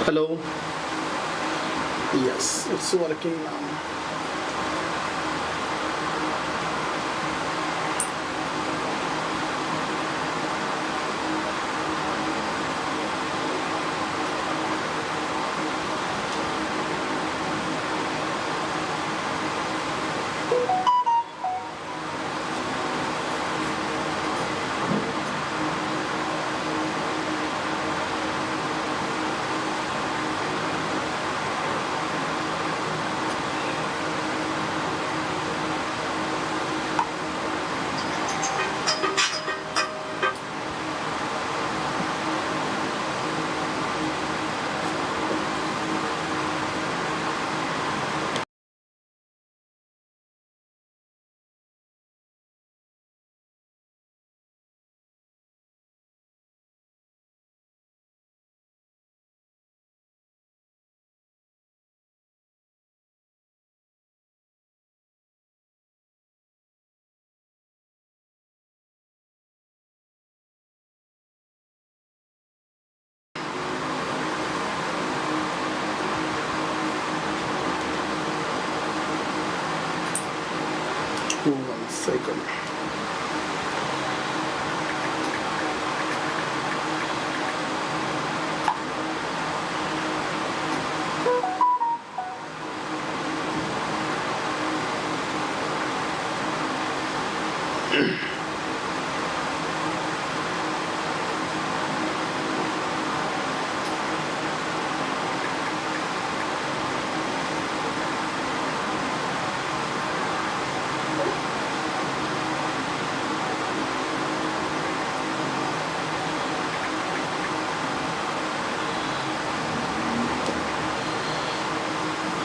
Hello. Yes, it's working now. One second.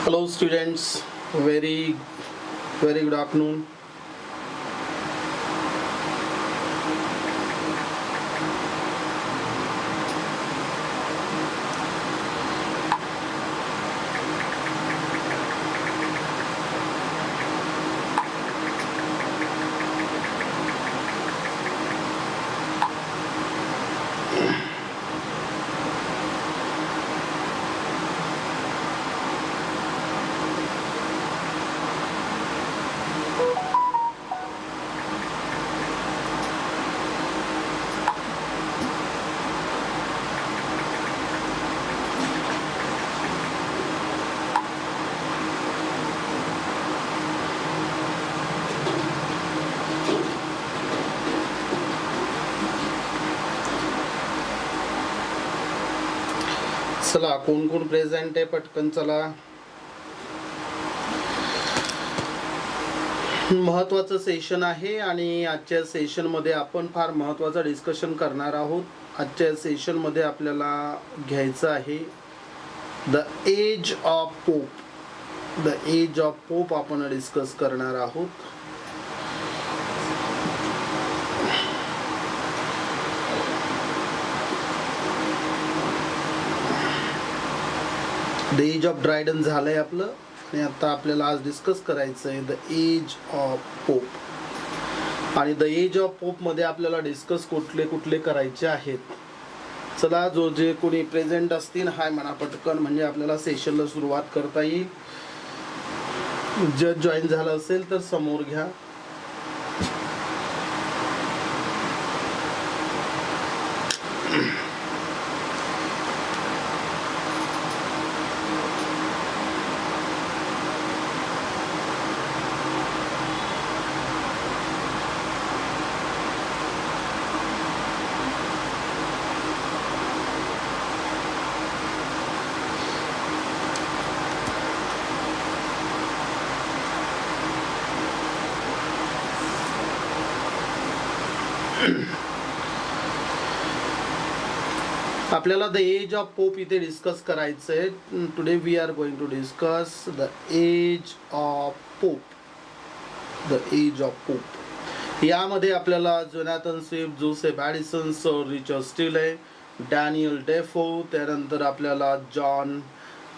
Hello students, very good afternoon. चला कोण कोण present आहे पटकन चला. महत्वाचं सेशन आहे आणि आजच्या सेशन मध्ये आपण फार महत्वाचं डिस्कशन करणार आहोत. आजच्या सेशन मध्ये आपल्याला घ्यायचं आहे the age of Pope. The age of Pope आपण डिस्कस करणार आहोत. द एज ऑफ ड्रायडन झालंय आपलं आणि आता आपल्याला आज डिस्कस करायचं आहे द एज ऑफ पोप. आणि द एज ऑफ पोप मध्ये आपल्याला डिस्कस कुठले कुठले करायचे आहेत. चला जे कोणी प्रेझेंट असतील हाय म्हणा पटकन, म्हणजे आपल्याला सेशनला सुरुवात करता येईल. जर जॉईन झालं असेल तर समोर घ्या. आपल्याला द एज ऑफ पोप इथे डिस्कस करायचं आहे. Today we are going to discuss the age of Pope. The age of Pope यामध्ये आपल्याला Jonathan Swift, Joseph Addison, Sir Richard Steele, Daniel Defoe, त्यानंतर आपल्याला John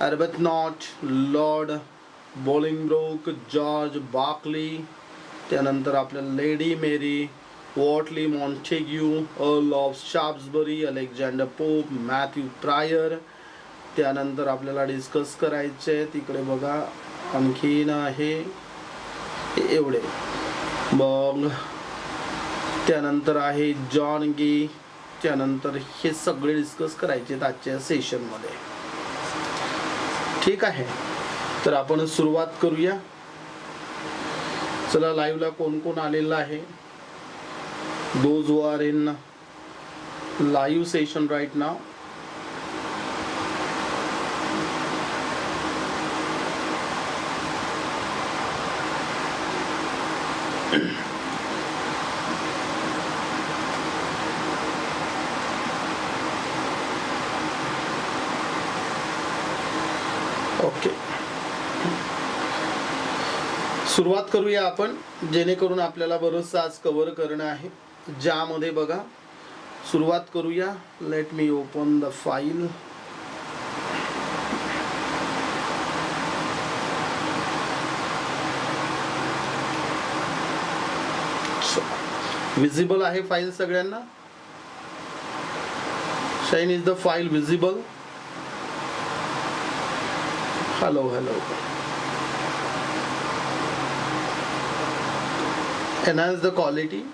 Arbuthnot, Lord Bolingbroke, George Berkeley, त्यानंतर आपल्याला Lady Mary Wortley Montagu, Earl of Shaftesbury, Alexander Pope, Matthew Prior, त्यानंतर आपल्याला discuss करायचे तिकडे बघा आणखीन आहे एवढे. मग त्यानंतर आहे जॉन गी, त्यानंतर हे सगळे डिस्कस करायचे आजच्या सेशनमध्ये. ठीक आहे, तर आपण सुरुवात करूया. चला, लाईव्हला कोण कोण आलेलं आहे? Those who are in live session right नाव. ओके, सुरुवात करूया आपण, जेणेकरून आपल्याला बरंचसं आज कव्हर करणं आहे. ज्यामध्ये बघा सुरुवात करूया. Let me open the file. Visible आहे फाईल सगळ्यांना? Shine, is the file visible? Hello hello. enhance the quality.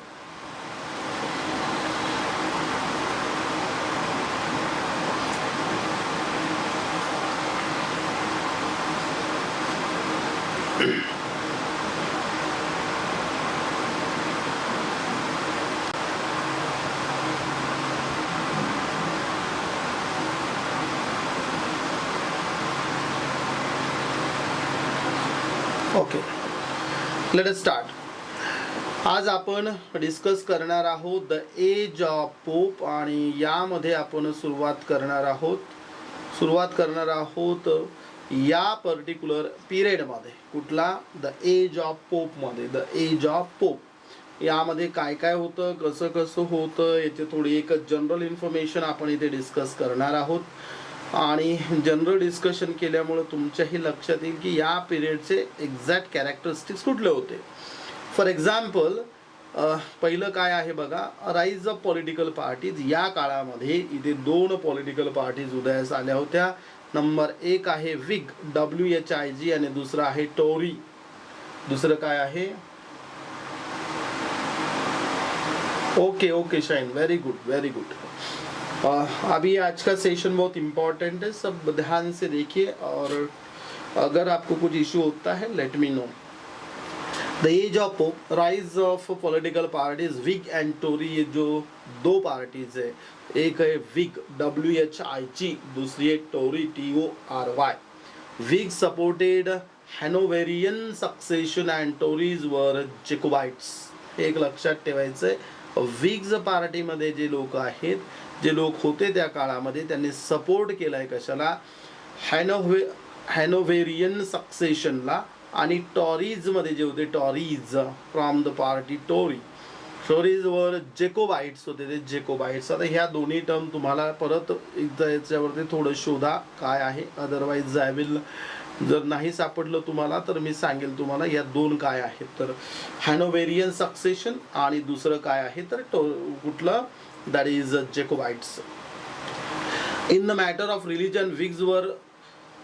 Okay, let us start. आज आपण डिस्कस करणार आहोत द एज ऑफ पोप, आणि यामध्ये आपण सुरुवात करणार आहोत या पर्टिक्युलर पिरियडमध्ये. कुठला? द एज ऑफ पोपमध्ये. द एज ऑफ पोप यामध्ये काय काय होतं, कसं कसं होतं, याचे थोडी एक जनरल इन्फॉर्मेशन आपण इथे डिस्कस करणार आहोत. आणि जनरल डिस्कशन केल्यामुळे तुमच्याही लक्षात येईल की या पिरियडचे एक्झॅक्ट कॅरेक्टरिस्टिक्स कुठले होते. फॉर एक्झाम्पल, पहिलं काय आहे बघा, राईज ऑफ पॉलिटिकल पार्टीज. या काळामध्ये इथे 2 पॉलिटिकल पार्टीज उदयास आल्या होत्या. नंबर 1 आहे विग, WHIG, आणि दुसरं आहे टोरी. दुसरं काय आहे? Okay okay shine, very good very good. अभी आज का सेशन बहुत इम्पोर्टेंट है, सब ध्यान से देखिए, और अगर आपको कुछ इशू होता है let me know. The age of Pope, rise of political parties Whig and Tory. ये जो 2 पार्टीज है, एक है विग WHIG, दूसरी है Tory TORY. Whig supported Hanoverian succession and Tories were Jacobites. एक लक्षात ठेवायचं आहे, विग्ज पार्टीमध्ये जे लोक आहेत, जे लोक होते त्या काळामध्ये, त्यांनी सपोर्ट केलाय कशाला? हॅनोव्हेरियन सक्सेशनला. आणि टॉरीज मध्ये जे होते, Tories from the party Tory, Tories were Jacobites होते, ते जेकोबाइट्स. आता ह्या दोन्ही टर्म तुम्हाला परत एकदा याच्यावरती थोडं शोधा काय आहे, अदरवाईज आय विल, जर नाही सापडलं तुम्हाला तर मी सांगेल तुम्हाला या 2 काय आहेत. तर हॅनोव्हेरियन सक्सेशन आणि दुसरं काय आहे तर कुठलं? That is Jacobites. In the matter of religion,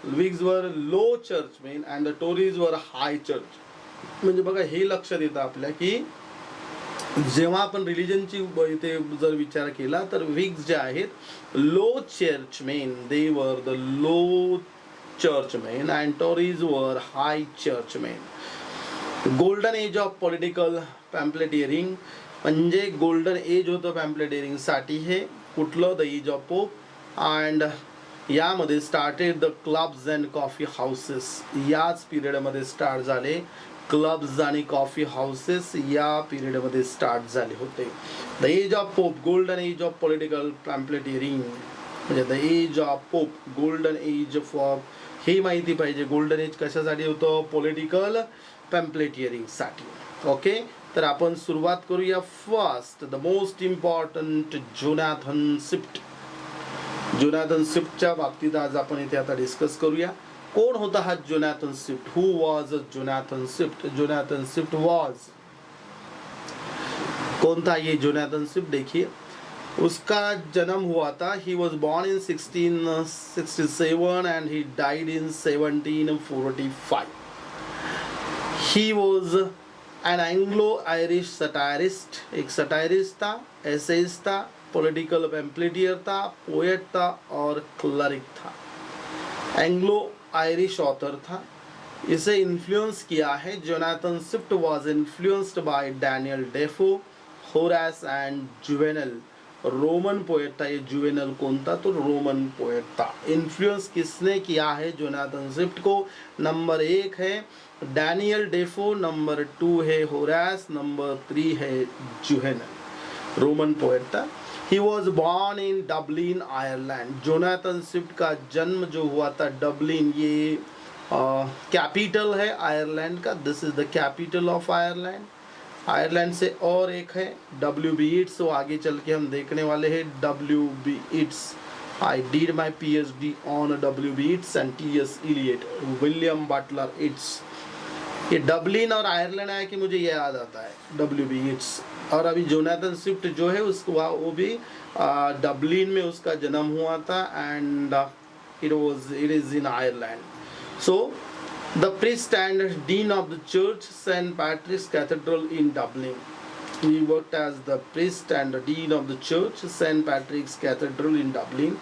Whigs were low churchmen and the Tories were high church. म्हणजे बघा, हे लक्षात येतं आपल्या की जेव्हा आपण रिलीजनची इथे जर विचार केला तर विग्स जे आहेत low churchmen, they were the low churchmen, and Tories were high churchmen. Golden age of political pamphleteering, म्हणजे गोल्डन एज होतं पॅम्पलेटियरिंग साठी. हे कुठलं? The age of Pope. And यामध्ये started the clubs and coffee houses. याच पिरियडमध्ये start झाले clubs आणि कॉफी हाऊसेस, या पिरियडमध्ये स्टार्ट झाले होते. The age of Pope, golden age of political pamphleteering, म्हणजे the age of Pope, golden age for, हे माहिती पाहिजे. गोल्डन एज कशासाठी होतं? पॉलिटिकल पॅम्पलेटियरिंग साठी. ओके, तर आपण सुरुवात करूया. First, the most important, Jonathan Swift. Jonathan स्विफ्टच्या बाबतीत आज आपण इथे आता डिस्कस करूया. कोण होता हा Jonathan Swift? Who was Jonathan Swift? Jonathan Swift was, कौन था ये जोनाथन स्विफ्ट? देखिए, उसका जन्म हुआ था, ही was born in 1667 and he died in 1745. He was an Anglo Irish satirist, एक सटायरिस्ट था, एसेइस्ट था, पॉलिटिकल पैम्पलेटियर था, पोएट था और क्लरिक था. एंग्लो आयरिश ऑथर था. इसे इन्फ्लुएंस किया है. Jonathan Swift was influenced by Daniel Defoe, Horace and Juvenal. Roman poet था ये. जुवेनल कौन था? तो रोमन पोएट था. इन्फ्लुएंस किसने किया है जोनाथन स्विफ्ट को? नंबर 1 है डैनियल डेफो, नंबर 2 है होरास, नंबर 3 है जुवेनल. रोमन पोएट था. ही was born in Dublin Ireland. Jonathan Swift का जन्म जो हुआ था डबलिन, ये कैपिटल है आयरलैंड का. This is the capital of Ireland. Ireland से और एक है W.B. Yeats, वो आगे चल के हम देखने वाले हैं. W.B. Yeats. I did my PhD on W.B. Yeats and T.S. Eliot, William Butler Yeats. ये डबलिन और आयरलैंड आया कि मुझे ये याद आता है W.B. Yeats. और अभी जोनाथन स्विफ्ट जो है उसको वो भी डबलिन में उसका जन्म हुआ था and it is in Ireland. So, the priest and dean of the church, St. Patrick's Cathedral in Dublin. He worked as the priest and the dean of the church, St. Patrick's Cathedral in Dublin.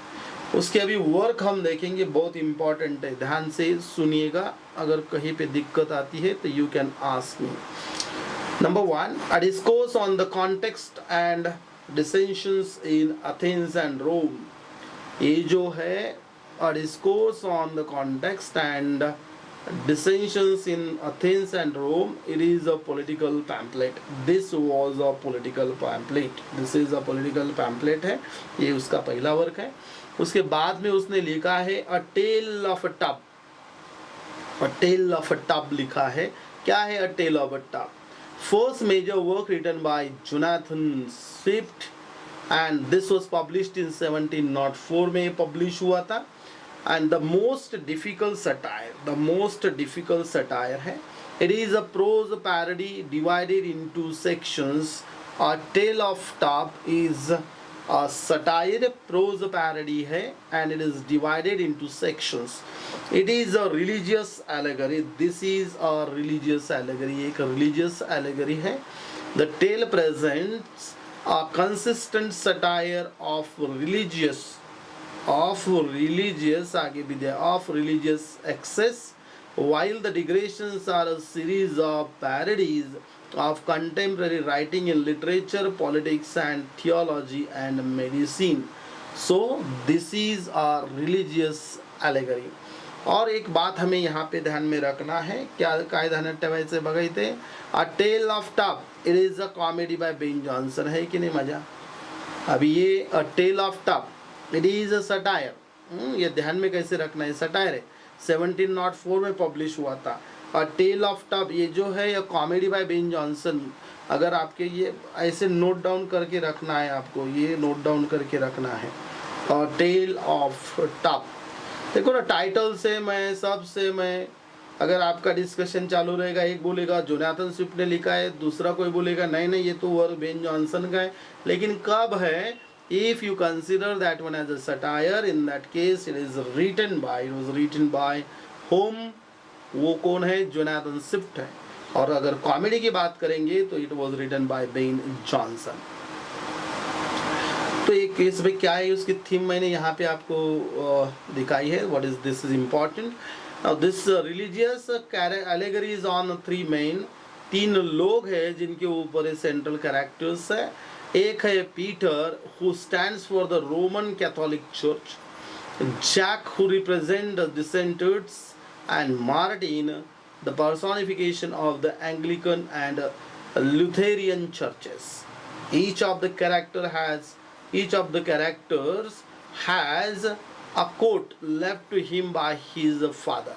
उसके अभी work हम देखेंगे, बहुत important है, ध्यान से सुनिएगा. अगर कहीं पे दिक्कत आती है तो you can ask me. Number 1, a discourse on the context and dissensions in Athens and Rome. ये जो है a discourse on the context and dissensions in Athens and Rome, it is a political pamphlet. This was a political pamphlet. This is a political pamphlet है. ये उसका पहला work है. उसके बाद में उसने लिखा है A Tale of a Tub. A Tale of a Tub लिखा है. क्या है A Tale of a Tub? First major work written by Jonathan Swift and this was published in 1704 में publish हुआ था. And the most difficult satire है. It is a prose parody divided into sections. A Tale of Tub is a satire prose parody है and it is divided into sections. It is a religious allegory. This is a religious allegory. एक religious allegory है. The tale presents a consistent satire of religious आगे भी दिया of religious excess, while the digressions are a series of parodies of contemporary writing in literature, politics and theology and medicine. So this is a religious allegory. और एक बात हमें यहाँ पे ध्यान में रखना है. क्या काय ध्यानात ठेवायचे बघा इथे. A Tale of Tub, it is a comedy by Ben Jonson. है कि नहीं मजा? अभी ये A Tale of Tub, it is a satire. ये ध्यान में कैसे रखना है. सटायर है. 1704 में पब्लिश हुआ था. A Tale of Tub ये जो है ये कॉमेडी बाय बेन जॉनसन. अगर आपके ये ऐसे नोट डाउन करके रखना है, आपको ये नोट डाउन करके रखना है. A Tale of Tub. देखो ना, टाइटल से मैं सब से मैं, अगर आपका डिस्कशन चालू रहेगा, एक बोलेगा जोनाथन स्विफ्ट ने लिखा है, दूसरा कोई बोलेगा नहीं नहीं ये तो वर्क बेन जॉनसन का है. लेकिन कब है? If you consider that one as a satire, in that case it was written by whom? वो कौन है? जोनाथन स्विफ्ट है. और अगर कॉमेडी की बात करेंगे तो it was written by Ben Jonson. तो एक केस में क्या है उसकी थीम मैंने यहाँ पे आपको दिखाई है. What is this is important. Now this religious allegory is on 3 main. 3 लोग हैं जिनके ऊपर सेंट्रल कैरेक्टर्स है. एक है Peter who stands for the Roman Catholic Church, Jack who represents the dissenters, and Martin the personification of the Anglican and Lutheran churches. Each of the characters has a quote left to him by his father.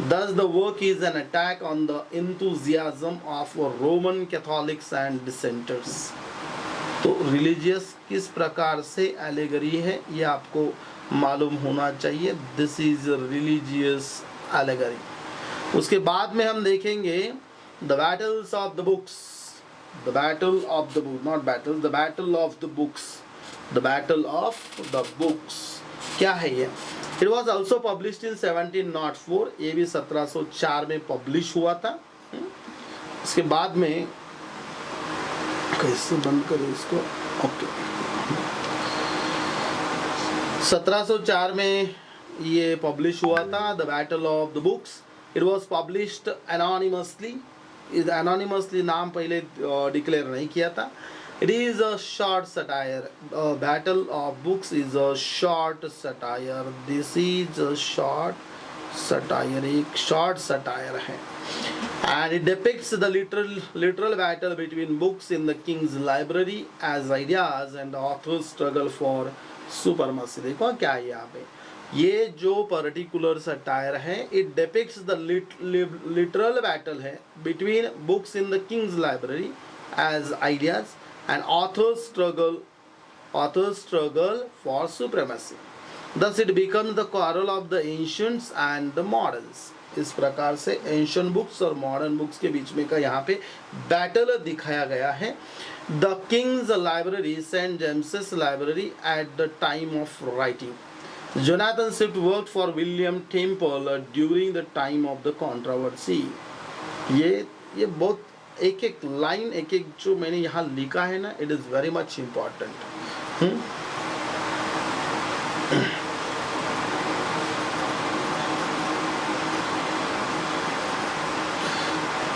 Thus the work is an attack on the enthusiasm of Roman Catholics and dissenters. तो religious किस प्रकार से allegory है ये आपको मालूम होना चाहिए. This is religious allegory. उसके बाद में हम देखेंगे the battles of the books. The battle of the book, not battle, the battle of the books. The battle of the books क्या है ये? It was also published in 1704, ये भी 1704 में पब्लिश हुआ था। इसके बाद में कैसे बंद करें इसको, ओके 1704 में ये पब्लिश हुआ था, the battle of the books. It was published anonymously, anonymously नाम पहले डिक्लेयर नहीं किया था। It is a short satire, battle of books is a short satire, this is a short satire, एक शॉर्ट सटायर है। And it depicts the literal battle between books in the king's library as ideas and the author's struggle for supremacy। देखो क्या है यहाँ पे, ये जो particular satire है, it depicts the literal battle है between books in the king's library as ideas and author's struggle for supremacy। Thus it becomes the quarrel of the ancients and the moderns। इस प्रकार से ancient books और modern books के बीच में का यहाँ पे बैटल दिखाया गया है। The King's library, Saint James's library at the time of writing. Jonathan Swift worked for William Temple during the time of the controversy. ये बहुत एक एक लाइन, एक एक जो मैंने यहाँ लिखा है ना, it is very much important.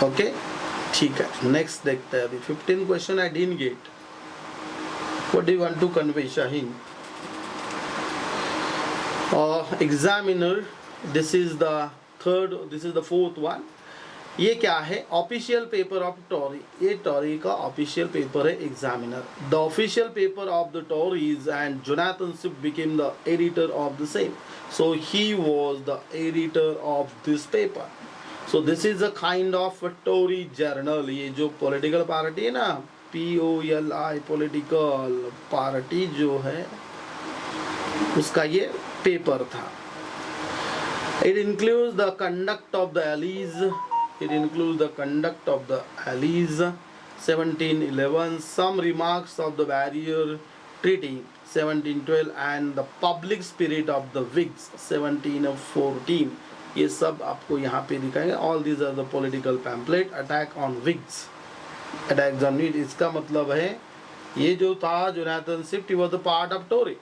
Okay ठीक है, नेक्स्ट देखते हैं। अभी 15 question I didn't get, what do you want to convey Shaheen? Examiner, this is the fourth one. ये क्या है? ऑफिशियल पेपर ऑफ टोरी, ये टोरी का ऑफिशियल पेपर है examiner. The official paper of the Tories and Jonathan Swift became the editor of the same, so he was the editor of this paper. So this is a kind of a Tory journal। ये जो political party है ना, POLI political party जो है, उसका ये paper था। It includes the conduct of the allies, it includes the conduct of the allies 1711, some remarks of the barrier treaty 1712 and the public spirit of the Whigs 1714। ये सब आपको यहाँ पे दिखाएंगे। All these are the political pamphlet. Attack on Whigs, attack on Whigs, इसका मतलब है ये जो था Jonathan Swift, he was the part of Tory,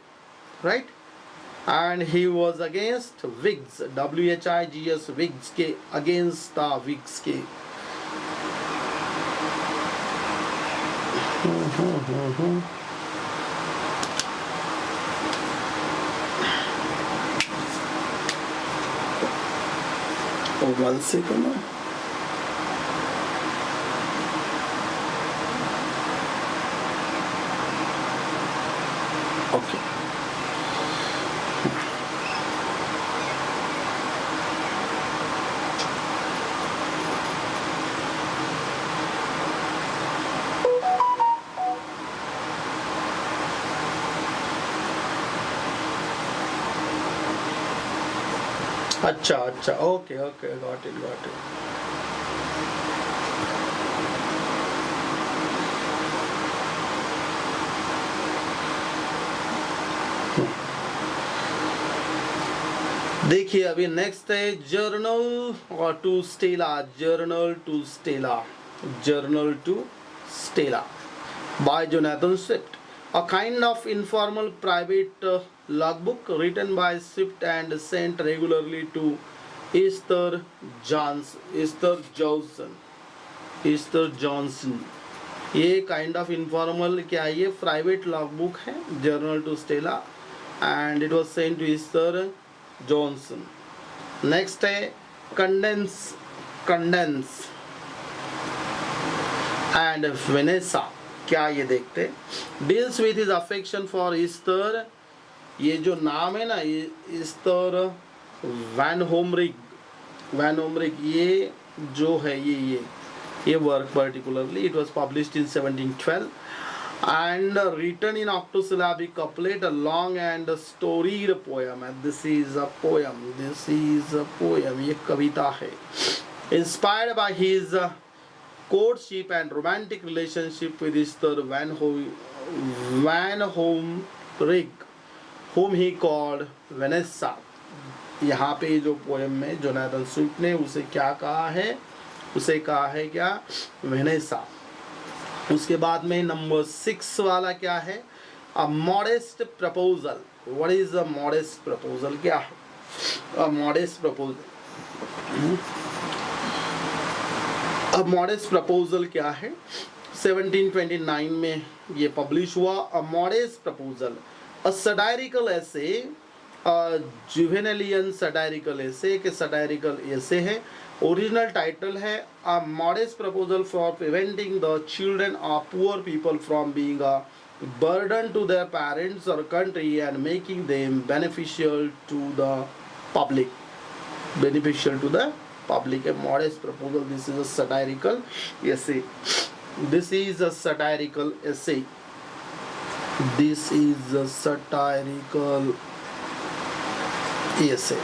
right, and he was against Whigs, WHIGS, Whigs के अगेंस्ट था, विग्स के। One second. Okay. अच्छा, ओके, गॉट इट। देखिए अभी नेक्स्ट है journal to Stella by Jonathan Swift, a kind of informal private logbook written by Swift and sent regularly to Esther Johnson। ये kind of informal क्या है? ये private logbook है, journal to Stella, and it was sent to Esther Johnson. Next है Cadenus and Vanessa, क्या ये देखते, deals with his affection for Esther. ये जो नाम है ना, ये ईस्टर वैन होमरिग, ये जो है ये work particularly, it was published in 1712 and written in octosyllabic couplet, a long and storied poem, and this is a poem, ये कविता है, inspired by his courtship and romantic relationship with Esther Van prig, whom he called Vanessa. यहाँ पे जो poem में Jonathan Swift ने उसे क्या कहा है, उसे कहा है क्या, वेनेसा। उसके बाद में नंबर 6 वाला क्या है, a modest proposal. What is a modest proposal, क्या है अ मॉडेस्ट प्रपोजल? अब मॉडेस्ट प्रपोजल क्या है, 1729 में ये पब्लिश हुआ। A modest proposal, a satirical essay, Juvenalian satirical essay, एक सटायरिकल एसे है। ओरिजिनल टाइटल है a modest proposal for preventing the children of poor people from being a burden to their parents or country and making them beneficial to the public. Beneficial to the public. A modest proposal. This is a satirical essay. This is a satirical essay. This is a satirical essay.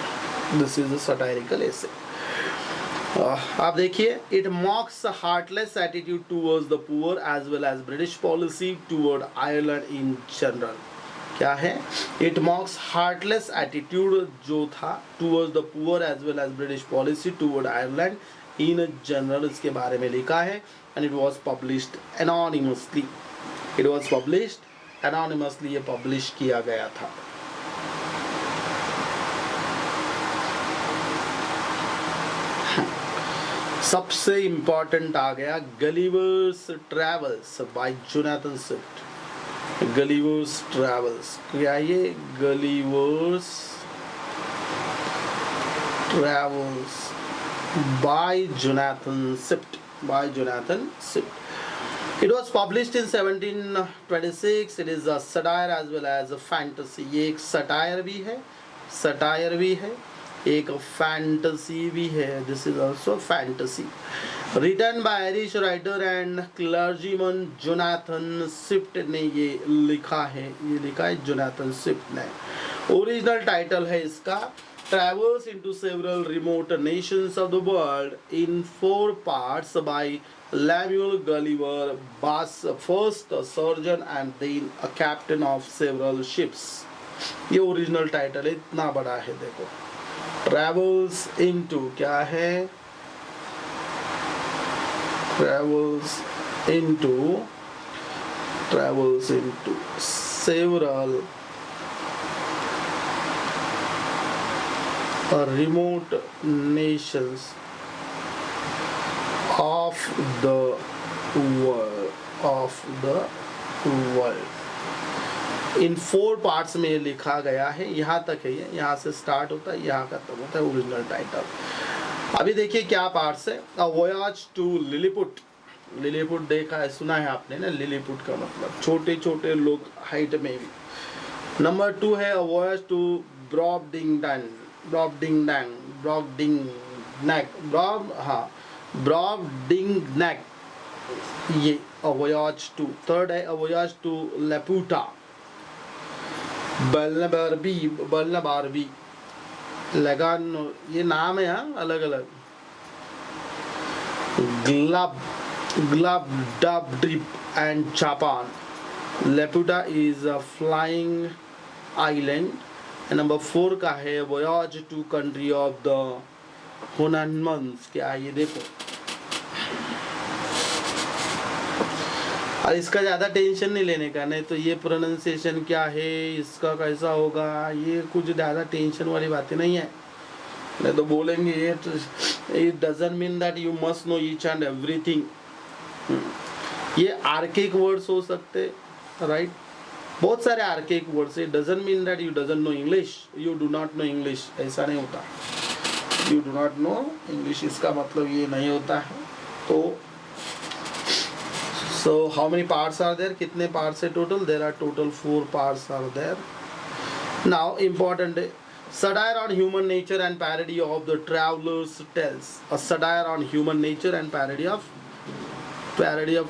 This is a satirical essay. आप देखिए, it mocks heartless attitude towards the poor as well as British policy toward Ireland in general. क्या है, it mocks heartless attitude जो था towards the poor as well as British policy toward Ireland in general, इसके बारे में लिखा है। And it was published anonymously. It was published anonymously, ये पब्लिश किया गया था। सबसे इंपॉर्टेंट आ गया Gulliver's Travels by Jonathan Swift. Gulliver's travels, क्या ये Gulliver's Travels by Jonathan Swift, by Jonathan Swift. It was published in 1726. It is a satire as well as a fantasy. ये एक satire भी है, satire भी है, एक फैंटेसी भी है। This is also fantasy. Written by Irish writer and clergyman Jonathan Swift ने ये लिखा है, ये लिखा है जोनाथन स्विफ्ट ने। ओरिजिनल टाइटल है इसका travels into several remote nations of the world in 4 parts by Lemuel Gulliver, बास first a surgeon and then a captain of several ships. ये ओरिजिनल टाइटल है, इतना बड़ा है देखो। ट्रैवल्स इनटू क्या है, travels into several remote nations of the world in 4 parts में लिखा गया है। यहाँ तक है, ये यहाँ से स्टार्ट होता है, यहाँ खत्म होता है ओरिजिनल टाइटल। अभी देखिए क्या पार्ट्स है। अ वॉयज टू लिलीपुट, लिलीपुट देखा है, सुना है आपने ना, लिलीपुट का मतलब छोटे छोटे लोग हाइट में भी। नंबर 2 है अ वॉयज टू ब्रॉबडिंगडन, ब्रॉबडिंगनेक, ये अ वॉयज टू। थर्ड है अ वॉयज टू लेपुटा, बल्लबारबी लगान, ये नाम है हाँ अलग अलग। Glubbdubdrib and Japan. Laputa is a flying island. Number 4 का है voyage to country of the Houyhnhnms. क्या ये देखो, और इसका ज़्यादा टेंशन नहीं लेने का, नहीं तो ये प्रोनाउंसिएशन क्या है, इसका कैसा होगा, ये कुछ ज़्यादा टेंशन वाली बातें नहीं है। नहीं तो बोलेंगे ये it doesn't mean that you must know each and everything. ये आर्केक वर्ड्स हो सकते, राइट, बहुत सारे archaic words. It doesn't mean that you doesn't know English, you do not know English, ऐसा नहीं होता। You do not know English, इसका मतलब ये नहीं होता है। तो so how many parts are there, कितने parts है total? There are total 4 parts are there. Now important satire on human nature and parody of the travelers tales. A satire on human nature and parody of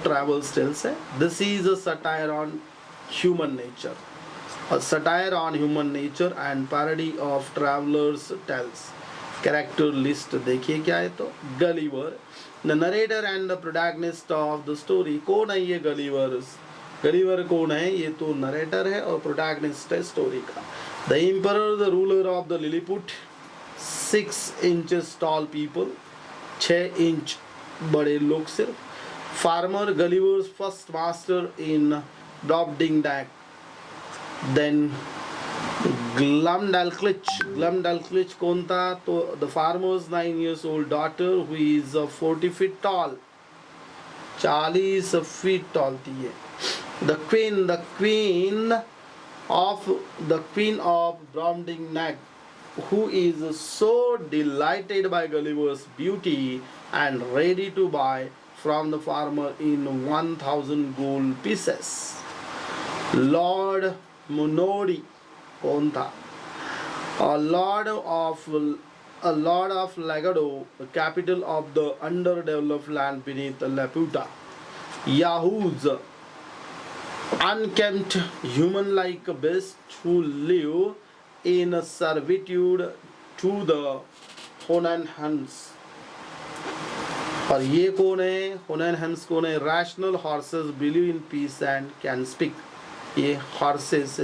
travelers tales है। This is a satire on human nature, a satire on human nature and parody of travelers tales. Character list देखिए क्या है तो Gulliver, the narrator and the protagonist of the story। कौन है ये Gulliver? Gulliver कौन है? ये तो नरेटर है और प्रोटैगनिस्ट है स्टोरी का। The emperor the ruler of the Lilliput, 6 inches tall people, 6 inch बड़े लोग सिर्फ। Farmer, Gulliver's first master in Brobdingnag, then Glumdalclitch कौन था? तो the farmer's 9 years old daughter who is 40 feet tall, 40 feet tall थी ये। The queen of Bromding Nag, who is so delighted by Gulliver's beauty and ready to buy from the farmer in 1000 gold pieces. Lord Munodi कौन था? A lord of Lagado, the capital of the underdeveloped land beneath Laputa. Yahoos, unkempt human-like beasts who live in servitude to the Honan Huns. और ये कौन है? Honan Huns कौन है? Rational horses believe in peace and can speak. ये horses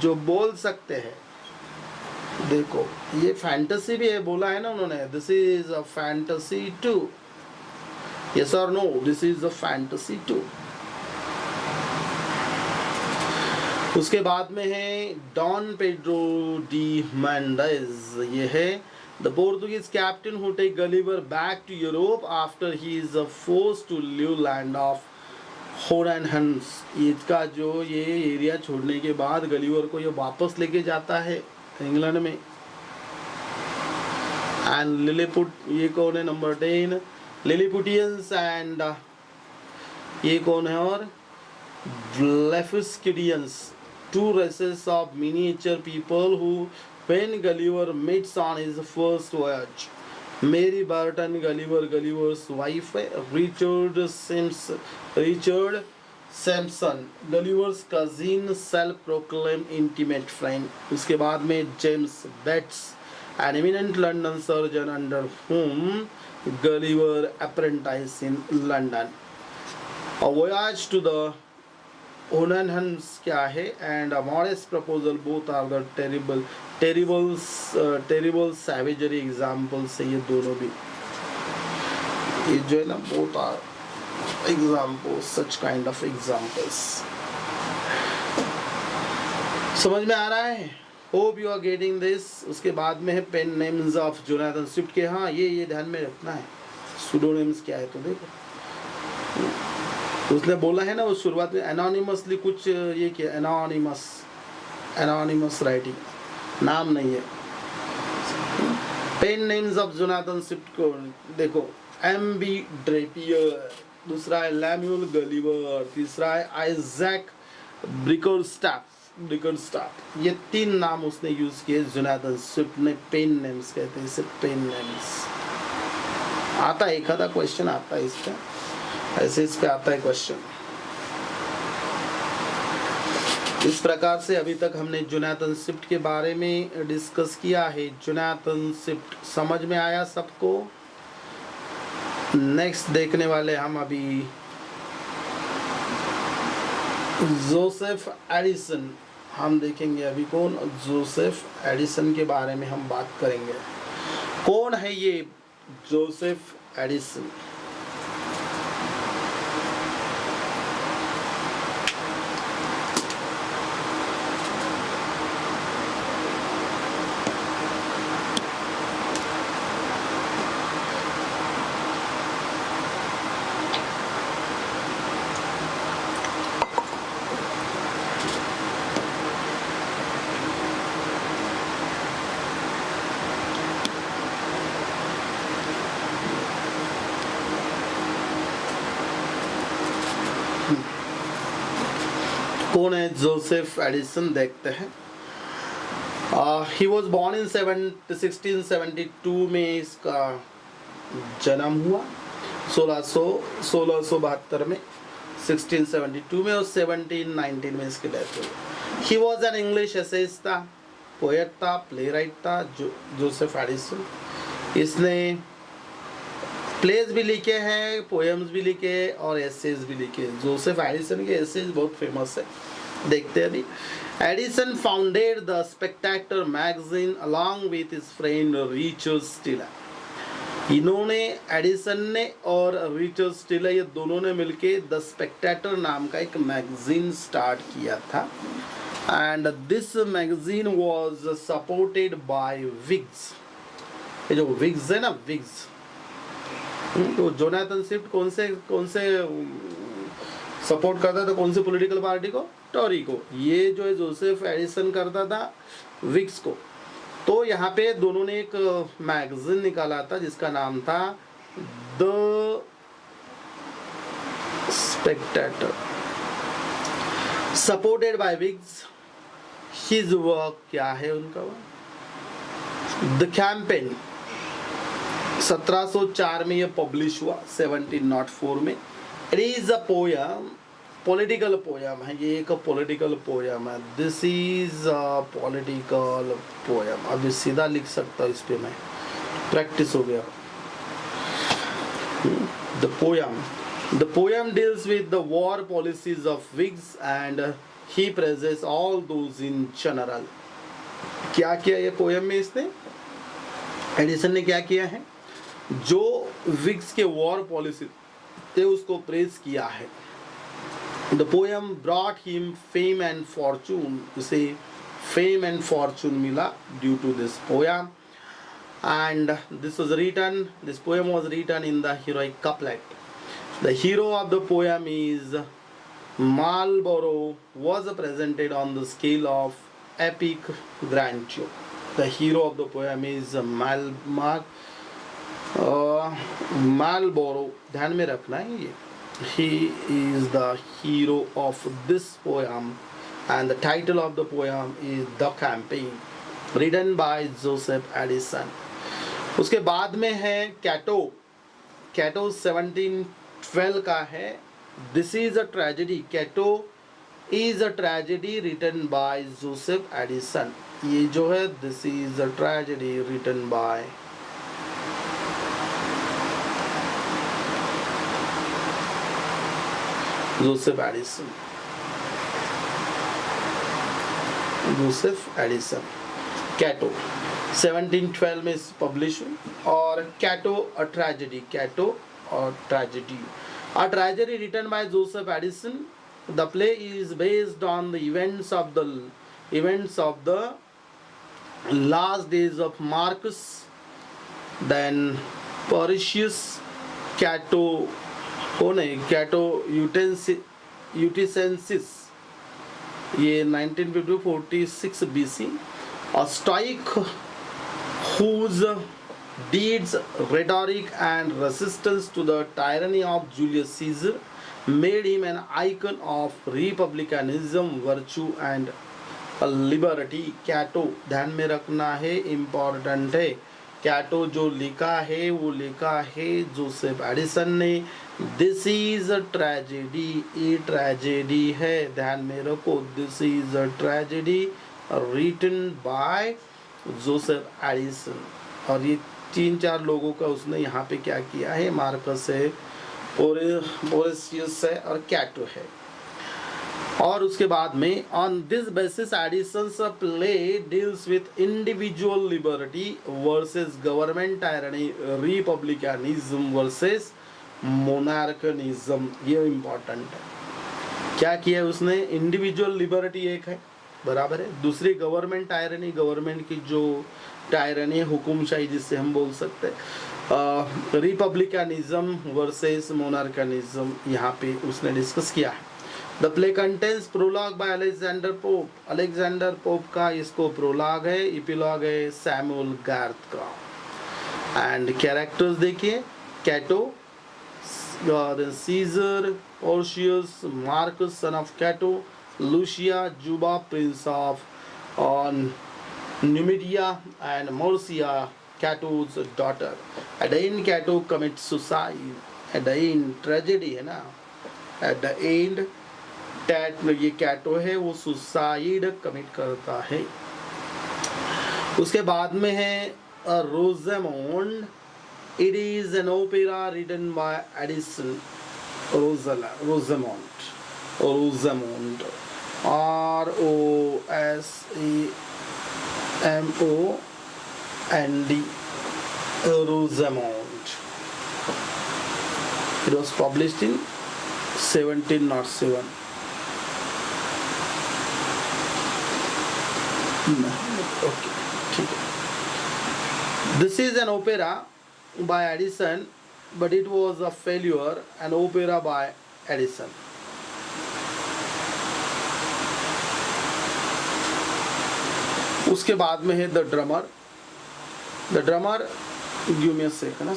जो बोल सकते हैं। देखो ये फैंटेसी भी है, बोला है ना उन्होंने, this is a fantasy too. Yes और no? This is a fantasy too. उसके बाद में है डॉन पेड्रो डी मेंडेज। ये है the Portuguese captain who take Gulliver back to Europe after he is forced to leave land of Houyhnhnms. इसका जो ये एरिया छोड़ने के बाद गलीवर को ये वापस लेके जाता है इंग्लैंड में। एंड लिलीपुट, ये कौन है? नंबर 10 लिलीपुटियंस एंड ये कौन है? और ब्लेफिस्किडियंस, 2 races of miniature people who when Gulliver meets on his first voyage. Mary Burton, Gulliver's wife है। Richard Sampson, Gulliver's cousin, self-proclaimed intimate friend. उसके बाद में James Bates, an eminent London surgeon under whom Gulliver apprenticed in London. A voyage to the Honan Huns क्या है? And a modest proposal, both are the terrible savagery examples है ये दोनों भी। ये जो है ना, both are examples, such kind of examples. समझ में आ रहा है? Hope you are getting this. उसके बाद में है pen names of Jonathan Swift के। हाँ ये ध्यान में रखना है, सुडोनेम्स क्या है तो देखो। उसने बोला है ना उस शुरुआत में एनोनिमसली कुछ ये किया, एनोनिमस राइटिंग, नाम नहीं है। Pen names of Jonathan Swift को देखो, एम.बी. ड्रेपियर, दूसरा है लैम्यूल गलीवर, तीसरा है आइजैक ब्रिकरस्टाफ। ये 3 नाम उसने यूज किए जोनाथन स्विफ्ट ने। पेन नेम्स कहते हैं इसे, पेन नेम्स। आता है एक आधा क्वेश्चन आता है इसका, ऐसे इस पे आता है क्वेश्चन। इस प्रकार से अभी तक हमने जोनाथन स्विफ्ट के बारे में डिस्कस किया है। जोनाथन स्विफ्ट समझ में आया सबको? नेक्स्ट देखने वाले हम अभी जोसेफ एडिसन हम देखेंगे। अभी कौन? जोसेफ एडिसन के बारे में हम बात करेंगे। कौन है ये जोसेफ एडिसन? कौन है जोसेफ एडिसन? देखते हैं। ही वॉज बॉर्न इन 1672 में इसका जन्म हुआ, 1672 में, 1672 में, और 1719 में इसकी डेथ हुई। He was an English essayist था, पोएट था, प्ले राइट था जोसेफ एडिसन। इसने प्लेस भी लिखे हैं, पोएम्स भी लिखे और एसेज भी लिखे। जोसेफ एडिसन के एसेज बहुत फेमस है, देखते हैं अभी। Addison founded the Spectator magazine along with his friend Richard Steele. इन्होंने, एडिसन ने और रिचर्ड स्टिलर, ये दोनों ने मिलके द स्पेक्टेक्टर नाम का एक मैगजीन स्टार्ट किया था। And this magazine was supported by wigs. ये जो विग्स है ना, विग्स, तो जोनाथन स्विफ्ट कौन से सपोर्ट करता था, कौन से पॉलिटिकल पार्टी को? टॉरी को। ये जो है जोसेफ एडिसन करता था विग्स को। तो यहाँ पे दोनों ने एक मैगजीन निकाला था जिसका नाम था the Spectator, supported by wigs. His work क्या है उनका? द कैंपेन 1704 में ये पब्लिश हुआ, 1704 में। It is a poem, political poem है ये, एक पॉलिटिकल पोयम है। This is a political poem. अभी सीधा लिख सकता हूँ इस पे मैं, प्रैक्टिस हो गया। The poem deals with the war policies of wigs and he praises all those in general. क्या किया ये पोयम में इसने? एडिसन ने क्या किया है? जो विग्स के वॉर पॉलिसी थे उसको प्रेज किया है। The poem brought him fame and fortune. उसे फेम एंड फॉर्चून मिला due to this poem. And this poem was written in the heroic couplet. The hero of the poem is Marlborough, was presented on the scale of epic grandeur. The hero of the poem is Marlborough, ध्यान में रखना है ये। He is the hero of this poem and the title of the poem is The Campaign, written by Joseph Addison. उसके बाद में है कैटो। कैटो 1712 का है। This is a tragedy. Cato is a tragedy written by Joseph Addison. ये जो है this is a tragedy written by Joseph Addison. Joseph Addison. Cato 1712 में पब्लिश हुई। और Cato a tragedy. Cato or tragedy. A tragedy written by Joseph Addison. The play is based on the events of the last days of Marcus, then Porcius, Cato, Cato Uticensis, ये 1950-46 BC, a stoic whose deeds, rhetoric and resistance to the tyranny of Julius Caesar made him an icon of republicanism, virtue and liberty. कैटो ध्यान में रखना है, important है। कैटो जो लिखा है वो लिखा है जोसेफ एडिसन ने। दिस इज अ ट्रेजेडी, ये ट्रेजेडी है, ध्यान में रखो। This is a tragedy written by Joseph Addison. और ये 3-4 लोगों का उसने यहाँ पे क्या किया है? मार्कस है, पोरेसियस है और कैटो है। और उसके बाद में on this basis Addison's play deals with individual liberty versus government tyranny, republicanism versus monarchism. ये इम्पोर्टेंट है। क्या किया उसने? इंडिविजुअल लिबर्टी एक है, बराबर है। दूसरी गवर्नमेंट टायरनी, गवर्नमेंट की जो टायरनी, हुकुमशाही जिससे हम बोल सकते हैं। रिपब्लिकनिज्म वर्सेस मोनार्कनिज्म यहाँ पे उसने डिस्कस किया है। The play contains prologue by Alexander Pope. Alexander Pope का इसको प्रोलॉग है। इपिलॉग है सैमुअल गार्थ का। एंड कैरेक्टर्स देखिए, Cato, Caesar, Portius, Marcus son of Cato, Lucia, Juba prince of Numidia and Morsia, Cato's daughter. At the end, Cato commits suicide. At the end, tragedy है ना। At the end, ये कैटो है वो suicide commit करता है। उसके बाद में है रोजेमोंड It is an opera written by Addison Rosamond. Rosamond. Rosamond. Rosamond. It was published in 1707. Okay. This is an opera by Addison, but it was a failure. An opera by Addison. उसके बाद में है the drummer. The drummer, give me a second.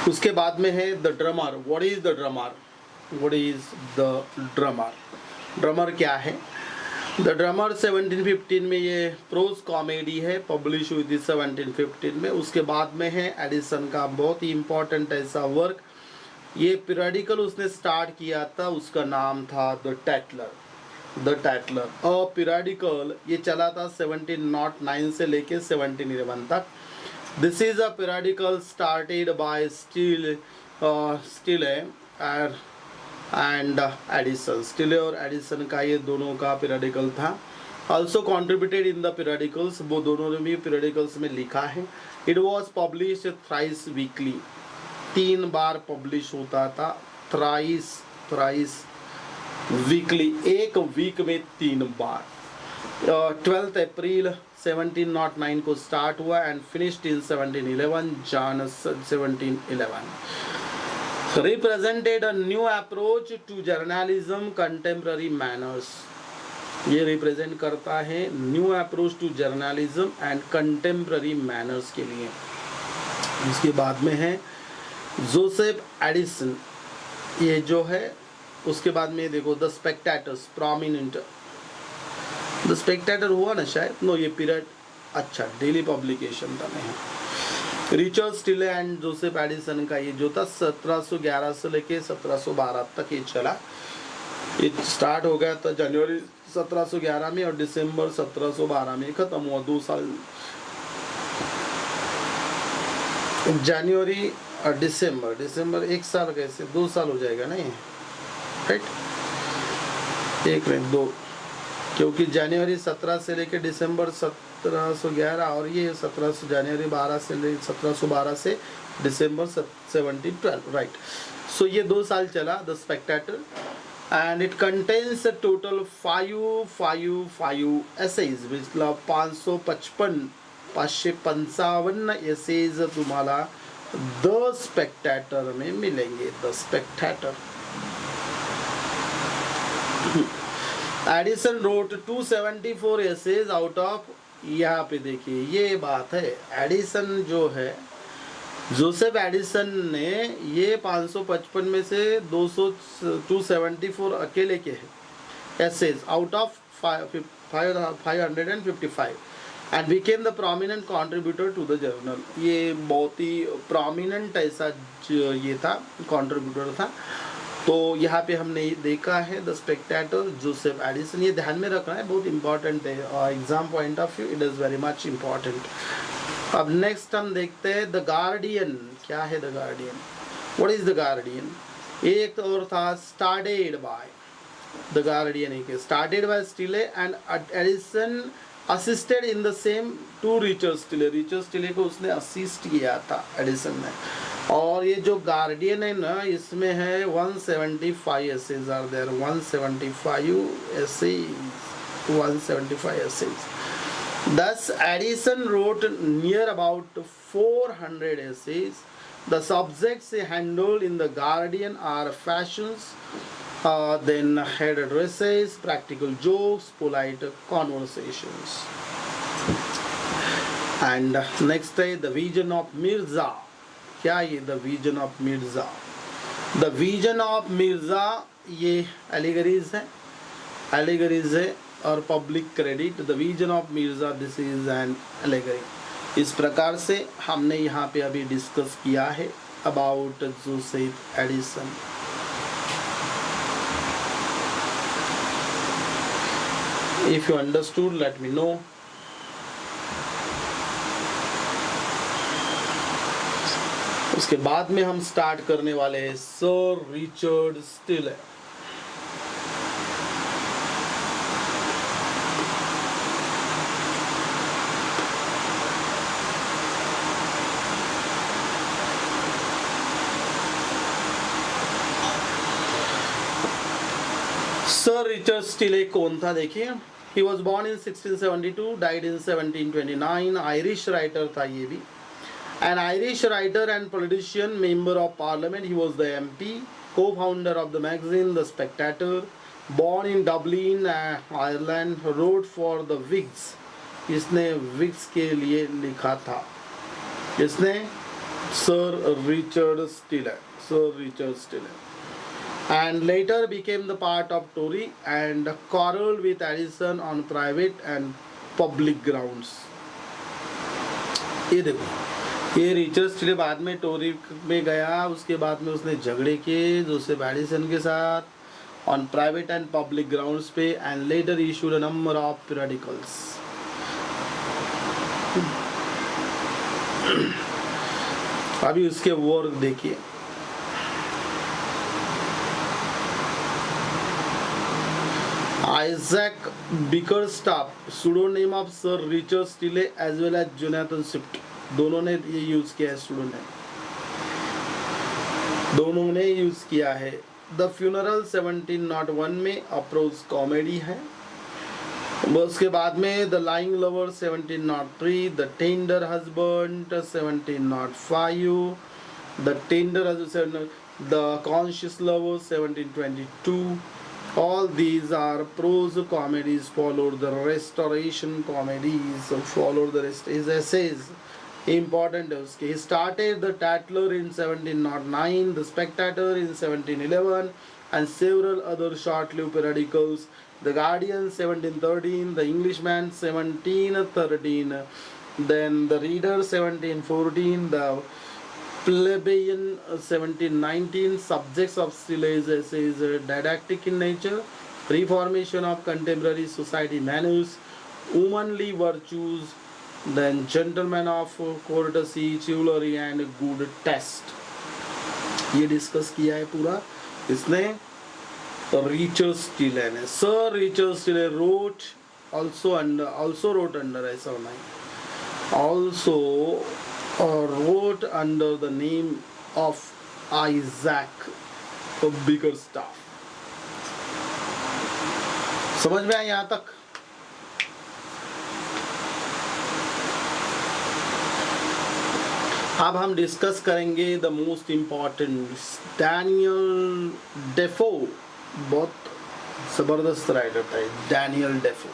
उसके बाद में है the drummer. What is the drummer? What is the drummer? Drummer क्या है? द ड्रमर 1715 में ये प्रोज कॉमेडी है, पब्लिश हुई थी 1715 में. उसके बाद में है एडिसन का बहुत ही इम्पोर्टेंट ऐसा वर्क. ये पीरियडिकल उसने स्टार्ट किया था, उसका नाम था द टैटलर. द टैटलर अ पीरियडिकल, ये चला था 1709 से लेके 1711 तक. This is a periodical started by Steele and Addison. Steele और Addison का ये दोनों का periodical था. Also contributed in the periodicals. वो दोनों ने भी periodicals में लिखा है. It was published thrice weekly. 3 bar publish होता था. thrice weekly. एक week में 3 बार. 12th April 1709 को स्टार्ट हुआ एंड फिनिश्ड इन 1711 जन 1711. Represented a new approach to journalism contemporary manners. ये रिप्रेजेंट करता है new approach to journalism and contemporary manners के लिए. इसके बाद में है जोसेफ एडिसन. ये जो है उसके बाद में देखो the spectators prominent. The Spectator हुआ ना शायद, नो ये पीरियड अच्छा डेली पब्लिकेशन था नहीं. रिचर्ड स्टीले एंड जोसेफ एडिसन का ये जो था 1711 से लेके 1712 तक ये चला. ये स्टार्ट हो गया था जनवरी 1711 में और दिसंबर 1712 में खत्म हुआ. 2 साल, जनवरी और दिसंबर 1 साल कैसे 2 साल हो जाएगा नहीं, राइट? 1 में 2, क्योंकि जनवरी 17 से लेकर दिसंबर 1711 और ये 17 जनवरी 12 से 1712 से दिसंबर 1712, राइट? सो ये 2 साल चला the Spectator and it contains total 555 essays. मतलब 555 एसेज तुम्हाला द स्पेक्टेटर में मिलेंगे. The Spectator. Addison wrote 274 essays out of. यहाँ पे देखिए ये बात है, एडिसन जो है जोसेफ एडिसन ने ये 555 में से 274 अकेले के हैं essays out of 555 and became the prominent contributor to the journal. ये बहुत ही प्रोमिनेंट ऐसा ये था, कंट्रीब्यूटर था. तो यहाँ पे हमने देखा है द स्पेक्टेटर जोसेफ एडिसन. ये ध्यान में रखना है, बहुत इंपॉर्टेंट है exam point of view. It is very much important. अब नेक्स्ट हम देखते हैं द गार्डियन. क्या है the guardian? What is the guardian? एक और था started by the guardian, started by Stille and Edison assisted in the same to Richard Stille को उसने असिस्ट किया था एडिसन ने। और ये जो गार्डियन है ना, इसमें है 175 essays are there, 175 essays, 175 essays। Thus Edison wrote near about 400 essays. The subjects handled in the Guardian are fashions, then head addresses, practical jokes, polite conversations. And next day, the vision of Mirza. क्या ये the vision of Mirza? The vision of Mirza ये allegories है और public credit. The vision of Mirza, this is an allegory. इस प्रकार से हमने यहाँ पे अभी डिस्कस किया है about Joseph Addison. If you understood late me no. उसके बाद में हम स्टार्ट करने वाले हैं सर रिचर्ड स्टिले। सर रिचर्ड स्टिले कौन था देखिए। ही was born in 1672, died in 1729। Irish writer था ये भी। N Irish writer and politician, member of parliament. He was the MP, co-founder of the magazine The Spectator, born in Dublin, Ireland, wrote for the Whigs। इसने Whigs के लिए लिखा था। इसने sir Richard Steele and later became the part of Tory and quarreled with Edison on private and public grounds। ये देखो, ये Richard स्टिले बाद में टोरी में गया, उसके बाद में उसने झगड़े किए जोसेफ एडिसन के साथ on private and public grounds पे, and later issued a number of periodicals। अभी उसके वर्क देखिए। Isaac Bickerstaff, pseudonym of Sir Richard Stille, as well as Jonathan Swift, दोनों ने ये यूज किया है। दोनों ने यूज किया है। द फ्यूनरल 1701 में अप्रोच कॉमेडी है। उसके बाद में the lying lover 1703, the tender husband 1705, the tender husband, the conscious lover 1722। All these are prose comedies, followed the restoration comedies, followed the rest. His essays important है उसके। He started the Tatler in 1709, the Spectator in 1711, and several other short-lived periodicals. The Guardian 1713, the Englishman 1713, then the Reader 1714, the Plebeian 1719, subjects of Stille's essays didactic in nature, reformation of contemporary society manners, womanly virtues, then gentlemen of courtesy, chivalry and good taste। ये discuss किया है पूरा इसने Richard Steele ने। Sir Richard Steele wrote also wrote under ऐसा होना है, also wrote under the name of Isaac Bickerstaff। समझ में आया यहाँ तक? अब हम डिस्कस करेंगे the most important Daniel Dafoe. बहुत जबरदस्त राइटर था डैनियल डेफो।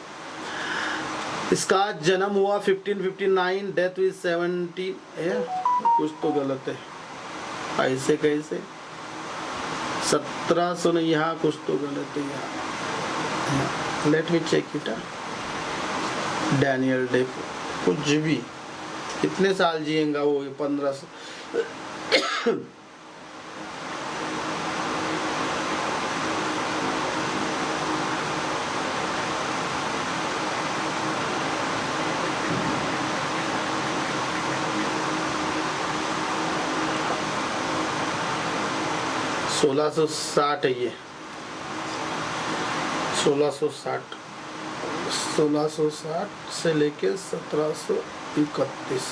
इसका जन्म हुआ 1559, डेथ हुई 70। कुछ तो गलत है, ऐसे कैसे 1700 नहीं, यहाँ कुछ तो गलत है यहाँ। Let me check it. Daniel Defoe कुछ भी कितने साल जिएगा वो? 1500। 1660 है ये, 1660 से लेके 1731।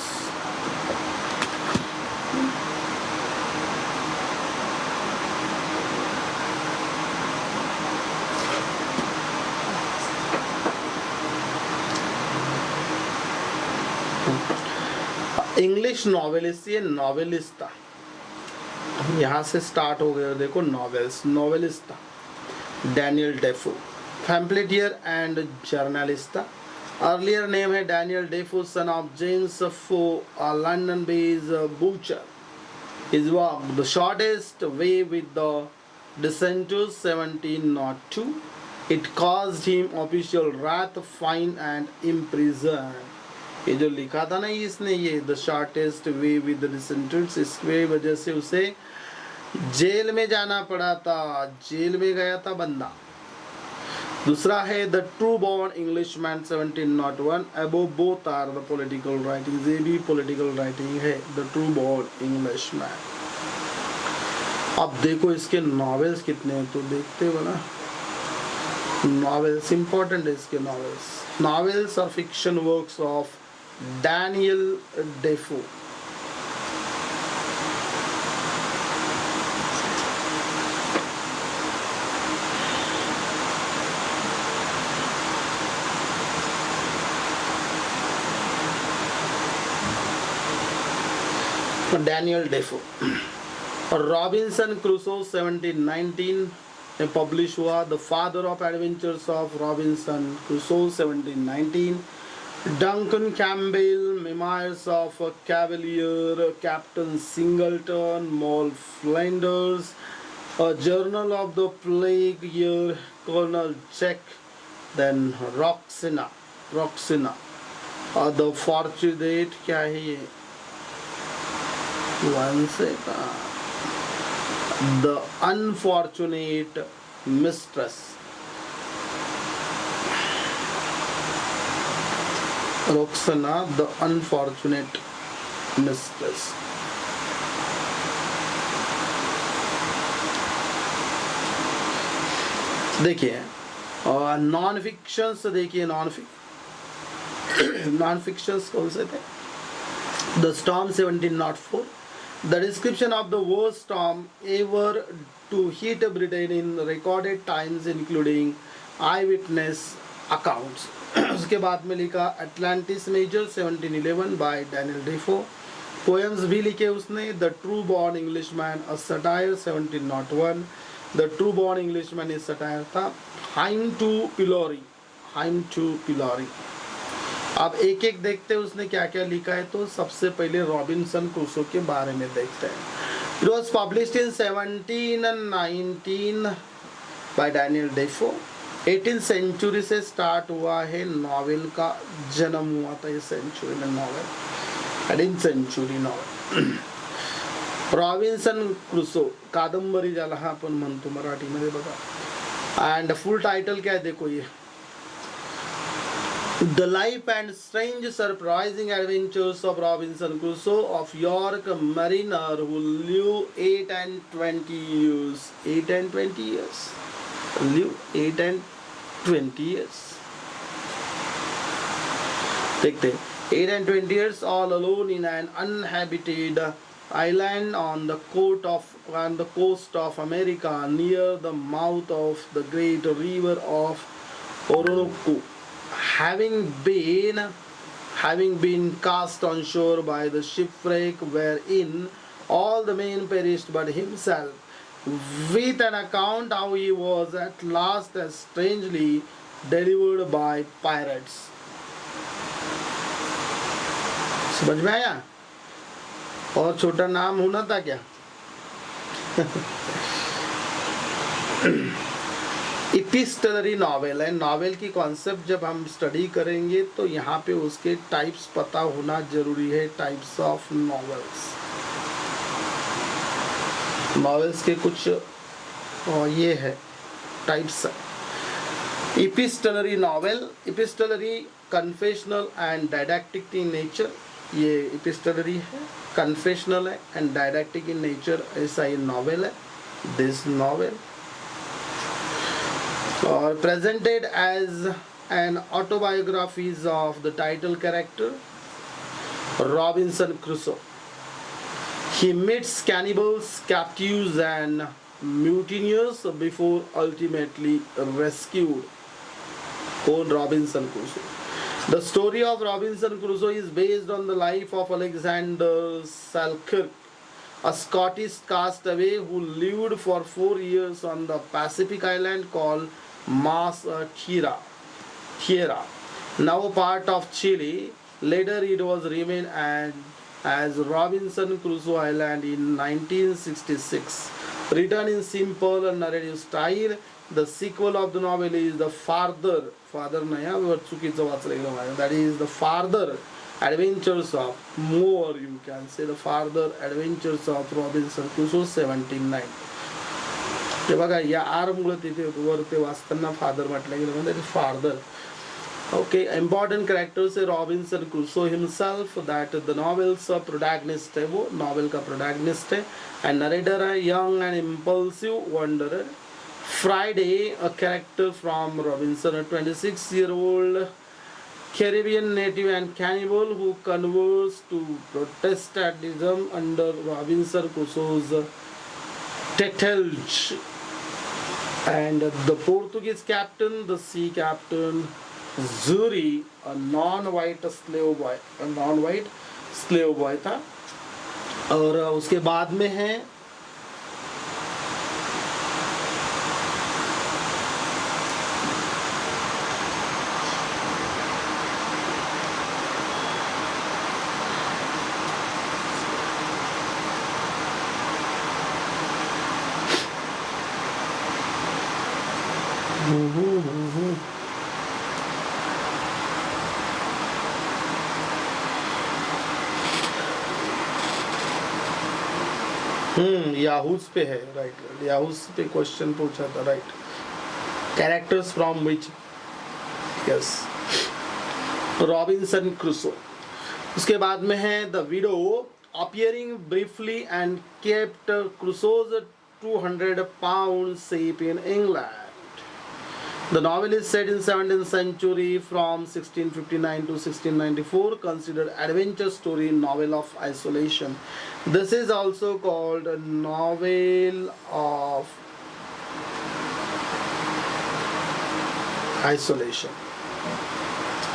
इंग्लिश नॉवेलिस्ट, ये नॉवेलिस्ट था, यहाँ से स्टार्ट हो गया देखो नॉवेल्स, नॉवेलिस्ट था Daniel Defoe. Pamphleteer and journalist था। अर्लियर नेम है Daniel Defoe, son of James Foe, a London based butcher. His work The Shortest Way with the Dissenters 1702. It caused him official wrath, fine and imprison. ये जो लिखा था ना इसने, ये the shortest way with the dissenters, इसके वजह से उसे जेल में जाना पड़ा था, जेल में गया था बंदा। दूसरा है the true born Englishman 1701, above both are the political writing, ये भी पॉलिटिकल राइटिंग है द ट्रू बॉर्न इंग्लिशमैन। अब देखो इसके नॉवेल्स कितने हैं तो देखते हो ना, नॉवेल्स इंपॉर्टेंट है इसके नॉवेल्स। नॉवेल्स और fiction works of Daniel Defoe. Daniel Defoe और रॉबिन्सन क्रूसो 1719 में पब्लिश हुआ। The father of adventures of Robinson Crusoe 1719। Duncan Campbell memoirs of cavalier captain Singleton, Moll Flanders, a journal of the plague year, colonel Jack, then Roxana और the fortunate, क्या है ये, The Unfortunate Mistress, Roxana the Unfortunate Mistress। देखिए non fictions, देखिए non fictions कौन से थे। The storm 1704, the description of the worst storm ever to hit Britain in recorded times including eyewitness accounts। उसके बाद में लिखा Atlantis Major 1711 by Daniel Defoe. Poems भी लिखे उसने, the true born Englishman a satire 1701, the true born Englishman is satire था। Hymn to pillory. अब एक एक देखते हैं उसने क्या क्या लिखा है। तो सबसे पहले रॉबिन्सन क्रूसो के बारे में देखते हैं। It was published in 1719 by Daniel Defoe. 18th century से स्टार्ट हुआ है, नॉवेल का जन्म हुआ था इस सेंचुरी में, novel 18th century novel. Robinson Crusoe कादंबरी ज्याला हा आपण म्हणतो मराठीमध्ये बघा। अँड फुल टायटल क्या है देखो ये, The life and strange surprising adventures of Robinson Crusoe, of York mariner who lived 8 and 20 years. 8 and 20 years. Live 8 and 20 years. देखते 8 and 20 years all alone in an uninhabited island on the coast of America, near the mouth of the great river of Orinoco. Having been cast on shore by the shipwreck wherein all the men perished but himself, with an account how he was at last strangely delivered by pirates। समझ में आया? और छोटा नाम होना था क्या? इपिस्टलरी novel है। नॉवेल की कॉन्सेप्ट जब हम स्टडी करेंगे तो यहाँ पे उसके टाइप्स पता होना जरूरी है। टाइप्स ऑफ नॉवेल्स, नॉवेल्स के कुछ ये है types. Epistolary novel, epistolary confessional and didactic in nature, ये इपिस्टलरी है, कन्फेशनल है एंड डायडैक्टिक इन नेचर, ऐसा ये नॉवेल है। this novel, or presented as an autobiography of the title character Robinson Crusoe. He meets cannibals, captives, and mutineers before ultimately rescued. Called Robinson Crusoe. The story of Robinson Crusoe is based on the life of Alexander Selkirk, a Scottish castaway who lived for 4 years on the Pacific island called Tierra, now part of Chile. Later it was renamed as Robinson Crusoe Island in 1966. Written in simple and narrative style, the sequel of the novel is the that is the farther adventures of more, you can say, the farther adventures of Robinson Crusoe 1790. ते बघा या are मुळे तिथे वर ते वाचताना father म्हटलं गेलं म्हणजे father. Okay, important characters are Robinson Crusoe himself, that the novel's protagonist है, वो novel का protagonist है, and narrator है young and impulsive wanderer. Friday, a character from Robinson, a 26-year-old Caribbean native and cannibal who converts to Protestantism under Robinson Crusoe's tutelage. And the Portuguese captain, the sea captain Zuri, a non-white slave boy था. और उसके बाद में है याहूस पे है, right. याहूस पे question पूछा था, right. Characters from which, yes, Robinson Crusoe. उसके बाद में है the widow, appearing briefly and kept Crusoe's 200 pound safe in England. The novel is set in 17th century from 1659 to 1694, considered adventure story novel of isolation. This is also called a novel of isolation.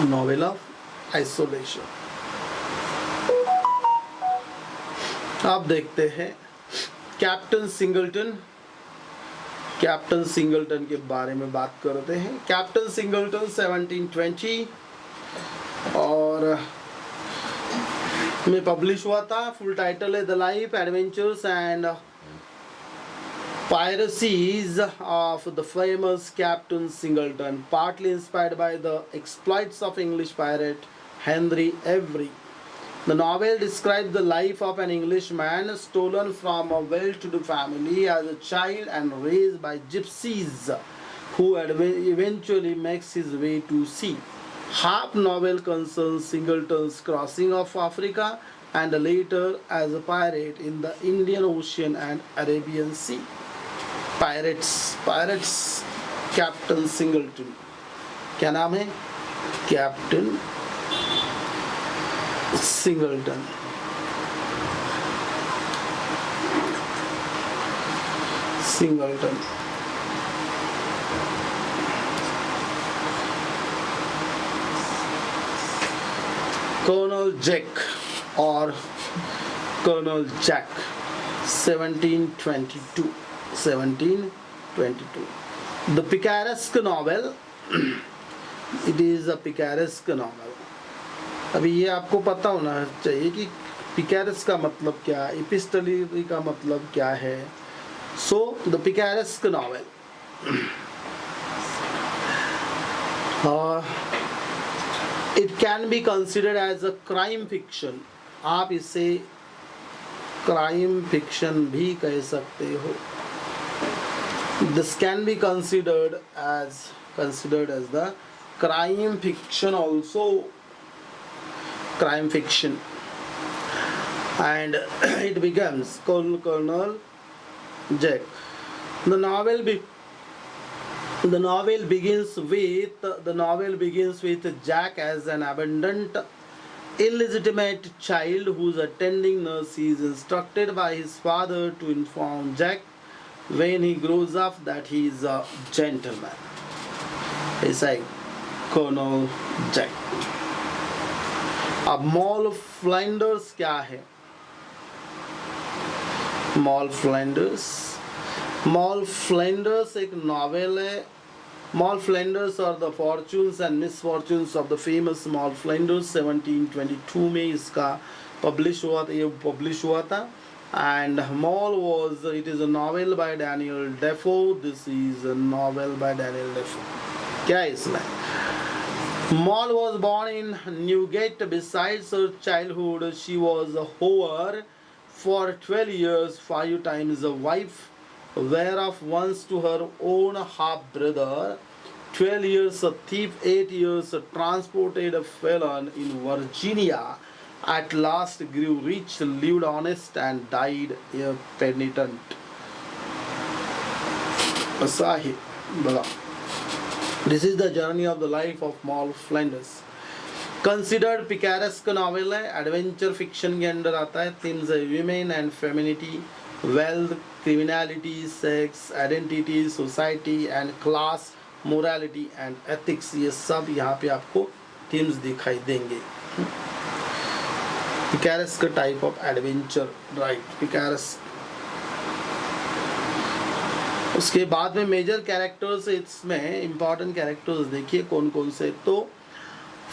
Novel of isolation. अब देखते हैं captain singleton. Captain singleton के बारे में बात करते हैं. Captain singleton 1720 और में पब्लिश हुआ था. फुल टाइटल है the life, adventures and piracies of the famous Captain Singleton, partly inspired by the exploits of English pirate Henry Avery. The novel describes the life of an Englishman stolen from a well-to-do family as a child and raised by gypsies, who eventually makes his way to sea. Half novel concerns Singleton's crossing of Africa and later as a pirate in the Indian Ocean and Arabian Sea. Pirates, Captain Singleton. क्या नाम है? Captain Singleton. Colonel Jack or Colonel Jack, 1722. The picaresque novel. It is a picaresque novel. अभी ये आपको पता होना चाहिए कि पिकैरेस्क का मतलब क्या है, एपिस्टोलरी का मतलब क्या है. So the picaresque novel, it can be considered as a crime fiction. आप इसे क्राइम फिक्शन भी कह सकते हो. This can be considered as the crime fiction also. Crime fiction. And it becomes Colonel Jack. The novel be the novel begins with Jack as an abandoned illegitimate child whose attending nurse is instructed by his father to inform Jack when he grows up that he is a gentleman. It's like Colonel Jack. अब mall फ्लाइंडर्स क्या है? Moll फ्लाइंडर्स एक novel है. Moll Flanders और the fortunes and misfortunes of the famous Moll Flanders 1722 में इसका publish हुआ था. And Mall it is a novel by Daniel Defoe. This is a novel by Daniel Defoe. क्या है इसमें? Mall was born in Newgate. Besides her childhood, she was a whore for 12 years, 5 times a wife, whereof once to her own half-brother, 12 years a thief, 8 years a transported felon in Virginia, at last grew rich, lived honest, and died a penitent. Asahi, bala. This is the journey of the life of Moll Flanders. Considered picaresque novel है, adventure fiction के अंदर आता है. Themes है women and femininity, wealth, criminality, sex, identity, society and class, morality and ethics. ये सब यहाँ पे आपको themes दिखाई देंगे. Picaresque type of adventure, right? Picaresque. उसके बाद में मेजर कैरेक्टर्स इसमें इंपॉर्टेंट कैरेक्टर्स देखिए कौन कौन से. तो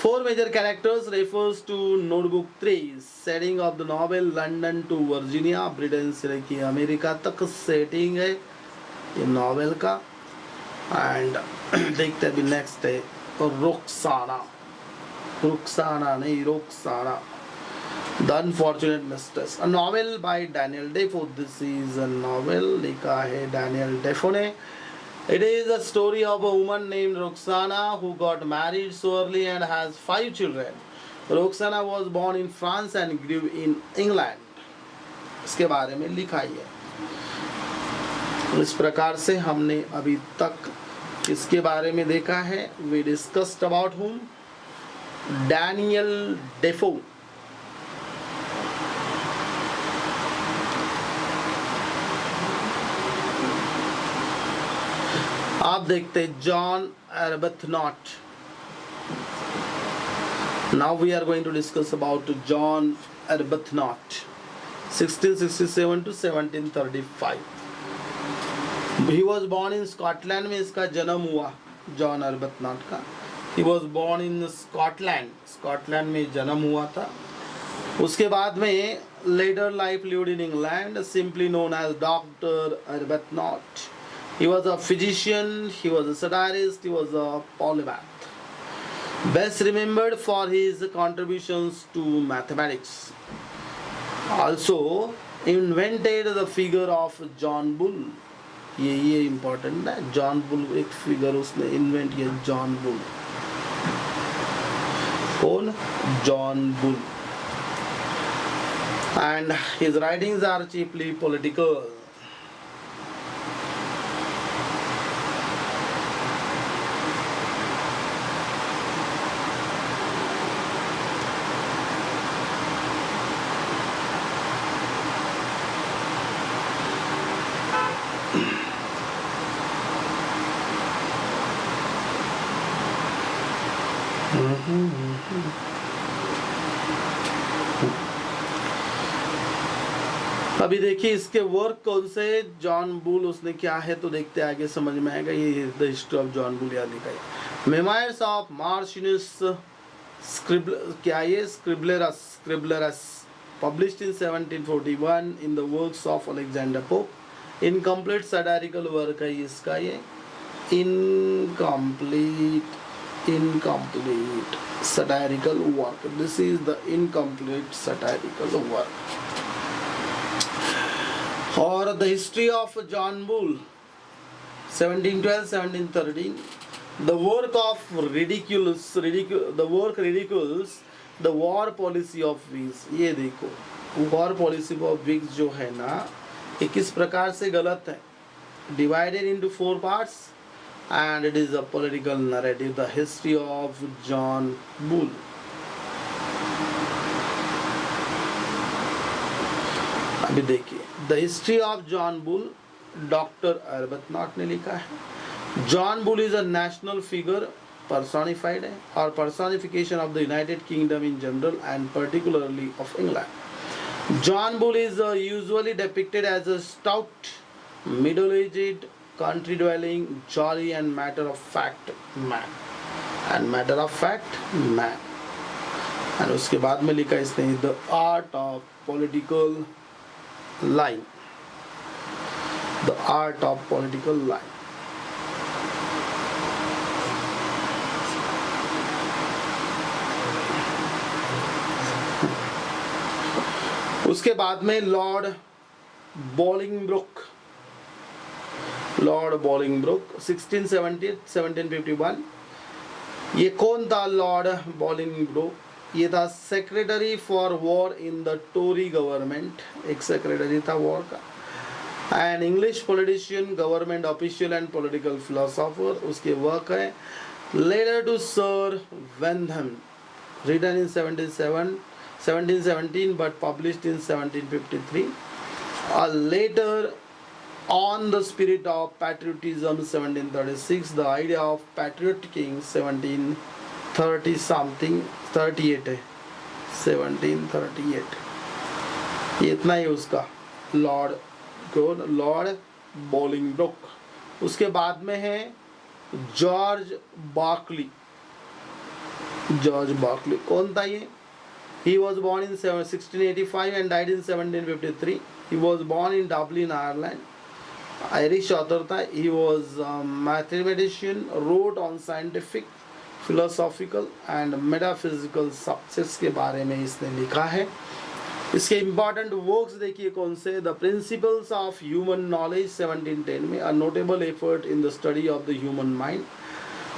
4 major characters refers to notebook 3. Setting of the novel London to Virginia, Britain से लेके अमेरिका तक सेटिंग है ये नॉवेल का. एंड देखते हैं नेक्स्ट है रुखसाना नहीं रोक्साना, The Unfortunate Mistress, a novel by Daniel Defoe. This is a novel लिखा है Daniel Defoe ने. It is a story of a woman named Roxana who got married so early and has 5 children. Roxana was born in France and grew in England. इसके बारे में लिखा ही है. इस प्रकार से हमने अभी तक इसके बारे में देखा है. We discussed about whom? Daniel Defoe. आप देखते हैं John Arbuthnot. Now we are going to discuss about John Arbuthnot 1667 to 1735. He was born in Scotland में इसका जन्म हुआ जॉन आर्बथनॉट का. He was born in Scotland में जन्म हुआ था. उसके बाद में later life lived in England, simply known as doctor Arbuthnot. He was a physician, he was a satirist, he was a polymath. Best remembered for his contributions to mathematics. Also invented the figure of John Bull. ये important है. John Bull एक figure उसने invent किया. John Bull. कौन? John Bull. And his writings are chiefly political. अभी देखिए इसके work कौन से. जॉन बुल उसने क्या है तो देखते आगे समझ में आएगा. ये the history of John Bull याद लिखा है. Memoirs of Martinus Scriblerus published in 1741 in the works of Alexander Pope. Incomplete satirical work है इसका ये. Incomplete satirical work. This is the incomplete satirical work. और the history of John bull 1712-1713. The work ridicules the war policy of Whigs. ये देखो war policy of wigs जो है ना ये किस प्रकार से गलत है. divided into 4 parts and it is a political narrative, the history of John Bull. अभी देखिए, the history of John Bull, doctor Arbuthnot ने लिखा है। John Bull is a national figure, personified है, और personification of the United Kingdom in general and particularly of England. John Bull is usually depicted as a stout, middle-aged, country-dwelling, jolly and matter-of-fact man. And matter-of-fact man. And उसके बाद में लिखा इसने the art of political line. The art of political line. उसके बाद में Lord बॉलिंगब्रुक 1670-1751। ये कौन था लॉर्ड बॉलिंगब्रुक? ये था secretary for war in the Tory government, एक सेक्रेटरी था वॉर का, and English politician, government official and political philosopher. उसके वर्क है letter to sir Windham, written in 1717 but published in 1753. A later on the spirit of patriotism 1736, the idea of patriot king 1730 something 38 है 1738। ये इतना ही उसका Lord बॉलिंगब्रुक। उसके बाद में है जॉर्ज बार्कली। कौन था ये? He was born in 1685 and died in 1753. He was born in Dublin, Ireland. Irish author था। He was a mathematician, wrote on scientific, philosophical and metaphysical subjects के बारे में इसने लिखा है। इसके important works देखिए कौन से? The Principles of Human Knowledge 1710 में, a notable effort in the study of the human mind.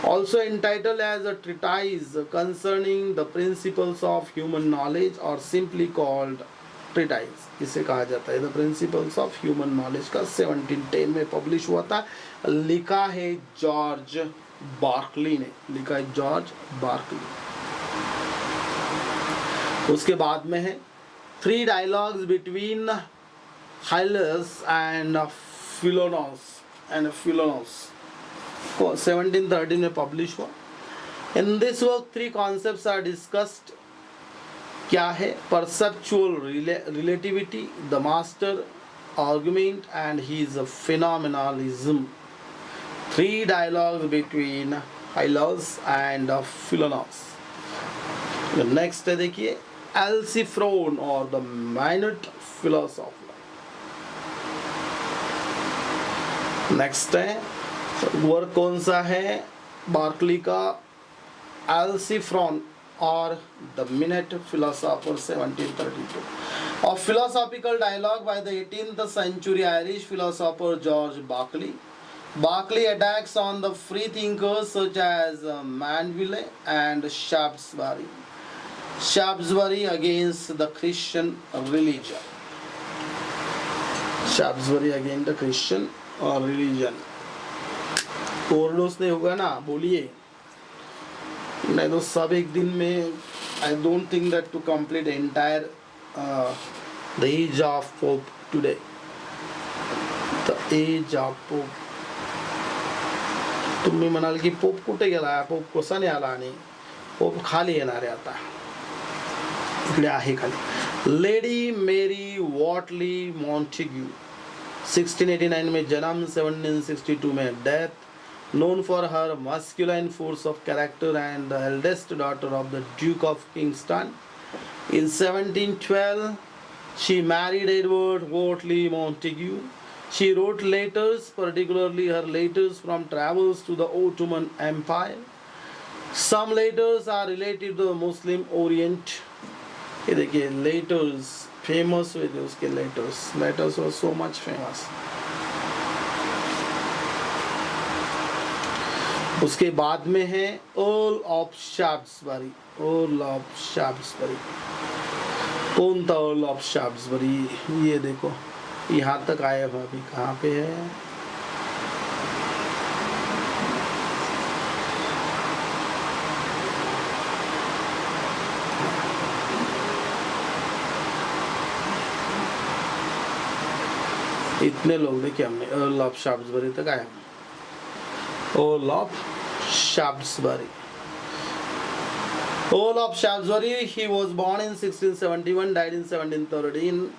Also entitled as a treatise concerning the principles of human knowledge or simply called treatise, इसे कहा जाता है। The Principles of Human Knowledge का 1710 में publish हुआ था। लिखा है जॉर्ज बार्कली ने, लिखा है जॉर्ज बार्कली। उसके बाद में है 3 dialogues between Hylas and Philonous 1713 में पब्लिश हुआ। In this work 3 concepts are discussed. क्या है? Perceptual relativity, the master argument and his phenomenalism. 3 dialogues between Hylas and Philonous. Next है देखिए एल्सिफ्रोन और द माइनट फिलोसोफर। नेक्स्ट है work कौन सा है बार्कली का? एल्सिफ्रॉन और द मिनट फिलोसोफर 1732। और philosophical dialogue by the 18th century Irish philosopher George Berkeley. Berkeley attacks on the free thinkers such as Mandeville and Shaftesbury against the Christian religion. Shaftesbury against the Christian religion. Overdose नहीं होगा ना? बोलिए, नहीं तो सब एक दिन में। I don't think that to complete entire the age of Pope today. The age of Pope तुम्ही म्हणाल की पोप कुठे गेला, पोप कसा नाही आला? आणि पोप खाली येणार आहे आता, इकडे आहे खाली। लेडी मेरी वॉटली मॉन्टेग्यू 1689 में जन्म, 1762 में death. Known for her masculine force of character and the eldest daughter of the Duke of Kingston. In 1712, she married Edward Wortley Montagu. She wrote letters, particularly her letters from travels to the Ottoman Empire. Some letters are related to the Muslim Orient. ये देखिए letters, famous हुए थे उसके letters were so much famous. उसके बाद में है earl of शैफ्टसबरी। कौन था अर्ल ऑफ शैफ्टसबरी? ये देखो यहाँ तक आए हैं अभी। कहाँ पे है? इतने लोग देखिए हमने अर्ल ऑफ शाफ्ट्सबरी तक आया, Earl of Shaftesbury. Earl of Shaftesbury, he was born in 1671, died in 1713.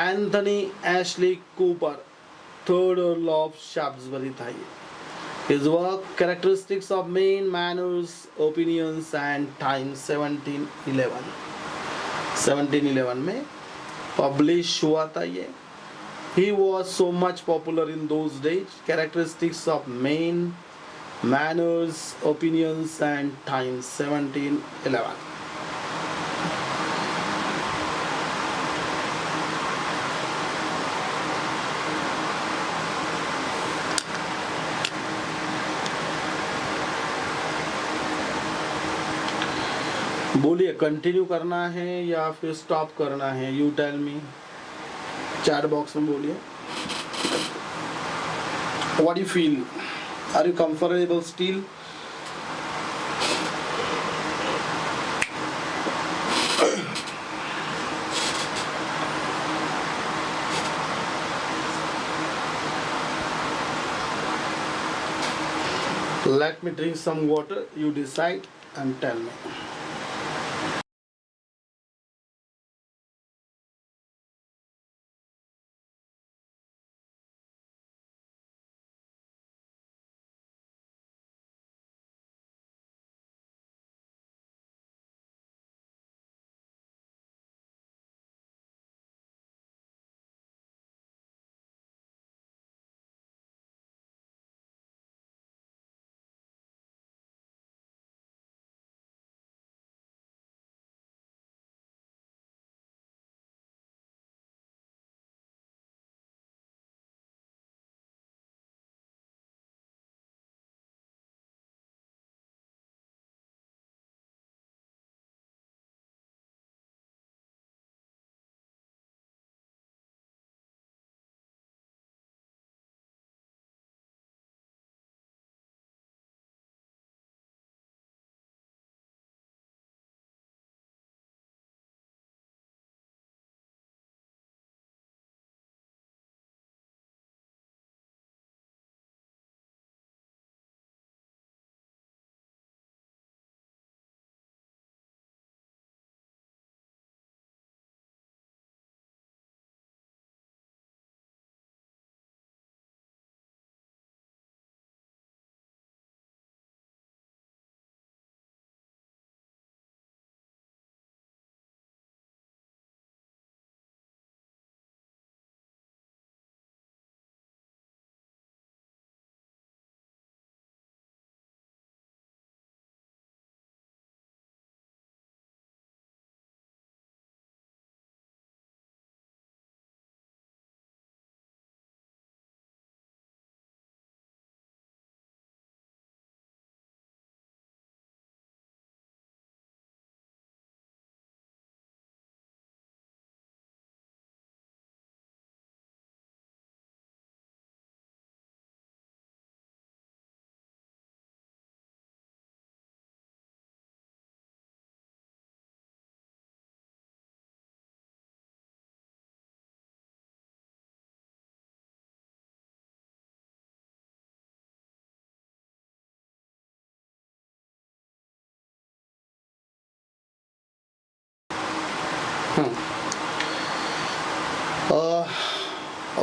Anthony Ashley Cooper, third Earl of Shaftesbury था ये. His work, Characteristics of Men, Manners, Opinions and Times, 1711 में publish हुआ था ये. He was so much popular in those days. Characteristics of Men, Manners, Opinions and Times, 1711. बोलिए continue करना है या फिर स्टॉप करना है, you tell me. Chat box में बोलिए. What you feel, are you comfortable still? Let me drink some water, you decide and tell me.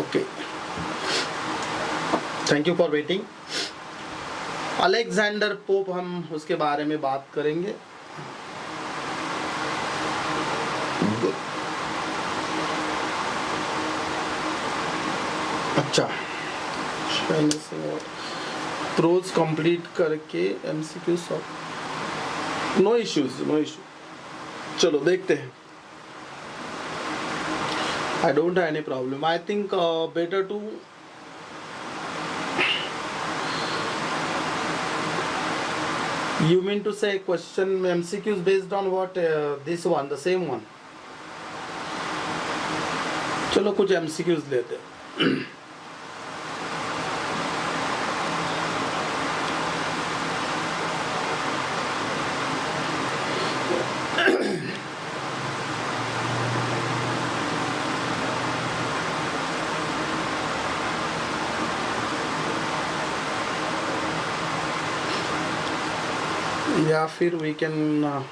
Okay, thank you for waiting. Alexander Pope, हम उसके बारे में बात करेंगे. अच्छा, प्रोज कंप्लीट करके MCQ solve, no issues, no issue. चलो देखते हैं. I don't have any problem. I think better to you mean to say question MCQs based on what this one, the same one. चलो कुछ MCQs लेते हैं. या फिर वी कैन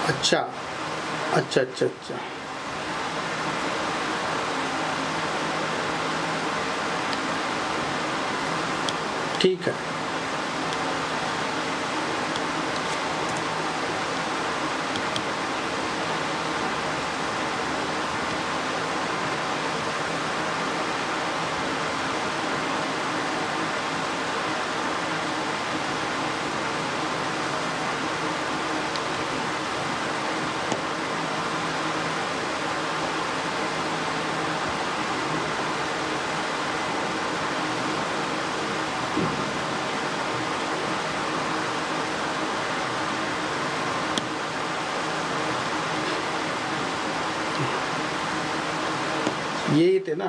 अच्छा अच्छा अच्छा अच्छा ठीक है। यही थे ना।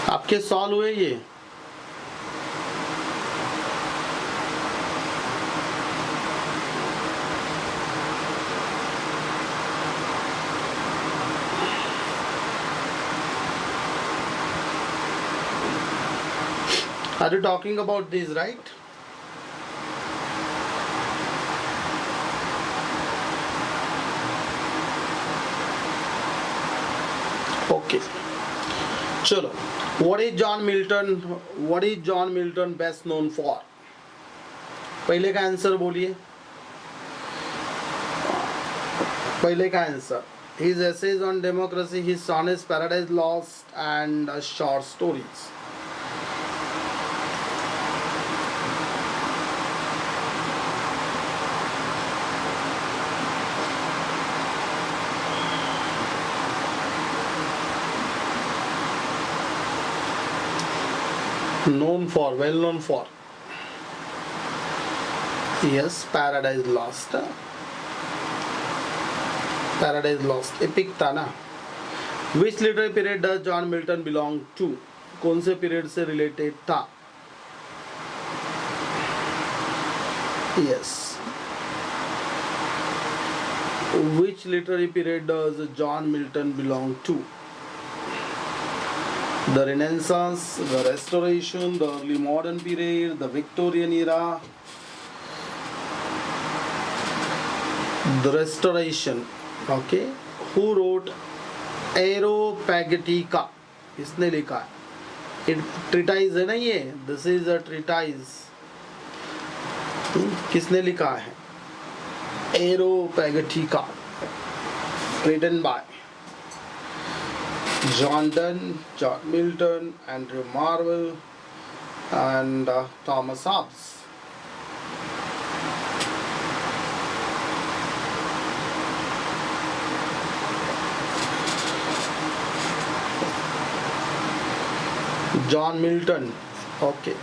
आपके सॉल्व हुए ये? Are you talking about these, right? Okay. चलो, what is John Milton best known for? पहले का आंसर बोलिए। पहले का answer, his essays on democracy, his sonnets Paradise Lost and short stories. Well known for. Yes, Paradise Lost. Paradise Lost. Epic था ना? Which literary period does John Milton belong to? कौन से period से related था? Yes. Which literary period does John Milton belong to? The Renaissance, the Restoration, the early modern period, the Victorian era. The Restoration. Okay. Who wrote Areopagitica? इसने लिखा है। Treatise है ना ये? This is a treatise. किसने लिखा है? Areopagitica. Written by John Donne, John Milton, Andrew Marvell, and Thomas Hobbes. John Milton. Okay.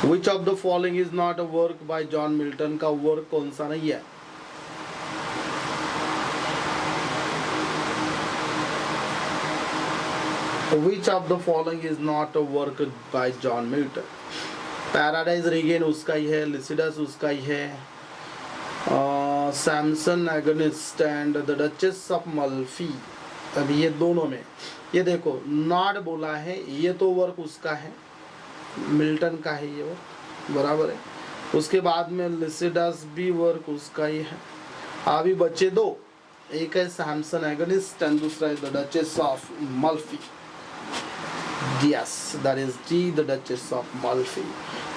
Which of the following is not a work by John Milton? का work कौन सा नहीं है? Which of the following is not a work by John Milton? Paradise Regain उसका ही है, Lycidas उसका ही है, Samson Agonist and the Duchess of Malfi. अभी ये दोनों में, ये देखो नॉट बोला है, ये तो वर्क उसका है, मिल्टन का है ये वर्क, बराबर है। उसके बाद में लिसिडास भी वर्क उसका ही है। अभी बचे दो, एक है सैमसन एगनिस्ट एंड दूसरा है the Duchess of Malfi. Yes, that is D, the Duchess of Malfi.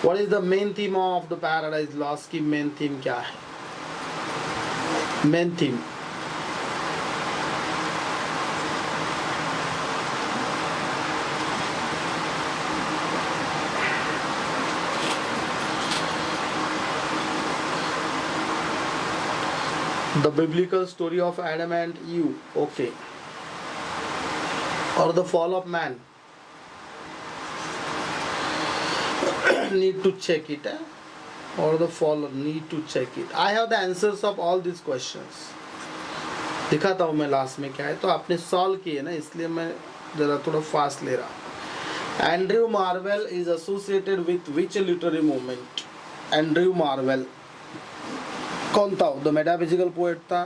What is the main theme of the Paradise Lost की main theme क्या है? Main theme The biblical story of Adam and Eve. Okay. Or the fall of man. Need to check it. Or the fall, need to check it. I have the answers of all these questions. दिखाता हूँ मैं last में क्या है, तो आपने solve किए ना, इसलिए मैं जरा थोड़ा फास्ट ले रहा. Andrew Marvell is associated with which literary movement? Andrew Marvell कौन था? द मेटाफिजिकल पोएट था,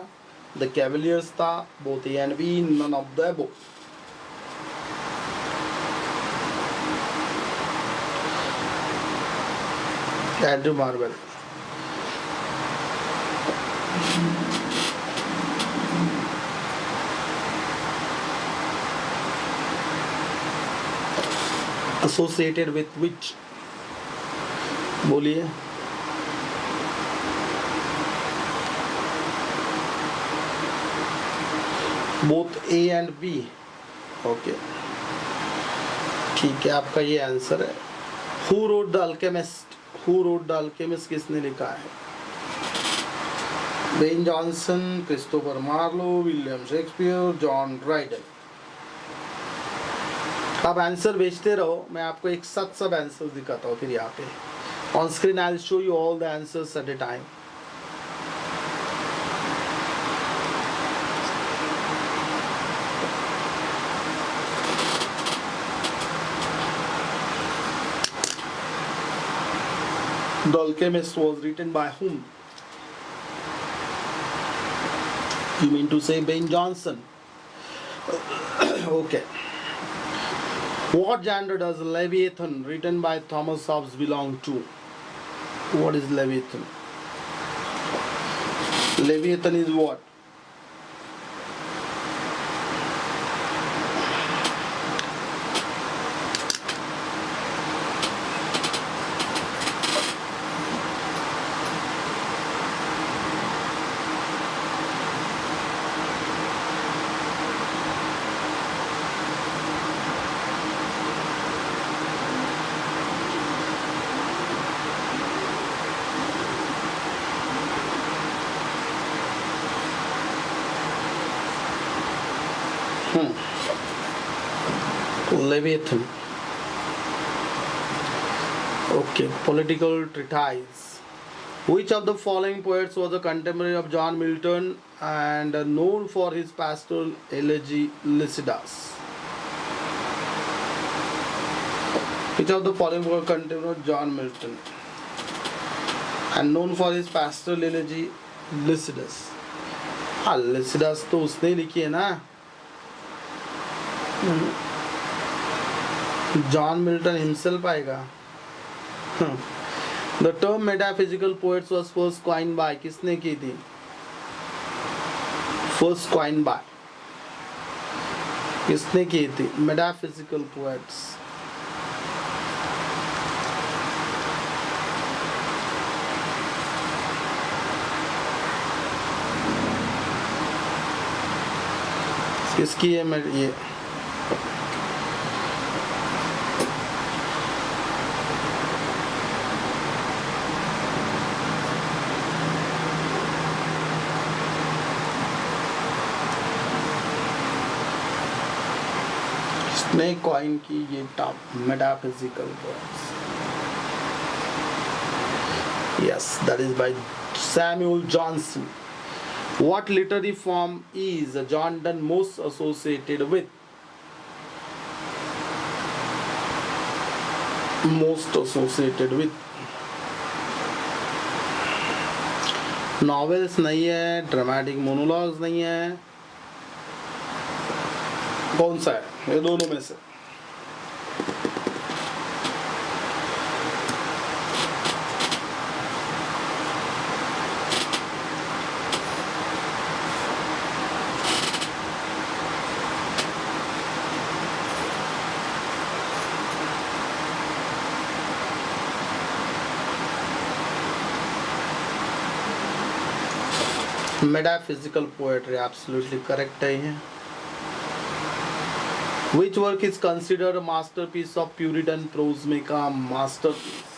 द कैवलियर्स था, both A and B, none of the above. Andrew Marvell. Associated with which? बोलिए. Both A and B. Okay. ठीक है, आपका ये answer है. Who wrote the Alchemist? Who wrote the Alchemist? किसने लिखा है? Ben Jonson, Christopher Marlowe, William Shakespeare, John Dryden. आप आंसर भेजते रहो, मैं आपको एक साथ सब आंसर दिखाता हूँ. फिर यहाँ पे on screen I will show you all the answers at a time. The Alchemist was written by whom? You mean to say Ben Jonson? Okay. What genre does Leviathan, written by Thomas Hobbes, belong to? What is Leviathan? Leviathan is what? Leviathan. Okay, political treatise. Which of the following poets was a contemporary of John Milton and known for his pastoral elegy Lycidas? Which of the following were contemporary of John Milton and known for his pastoral elegy Lycidas? हाँ, Lycidas तो उसने लिखी है ना. John Milton himself आएगा. The term metaphysical poets was first coined by, किसने की थी? First coined by, किसने की थी? Metaphysical poets. किसकी है ये? ने कॉइन की ये term metaphysical words. Yes, that is by Samuel Johnson. What literary form is John Donne most associated with? Most associated with. Novels नहीं है, ड्रामेटिक मोनोलॉग्स नहीं है. कौन सा है? ये दोनों में से. Metaphysical poetry, absolutely correct है ये. Which work is considered a masterpiece of Puritan prose? में का masterpiece.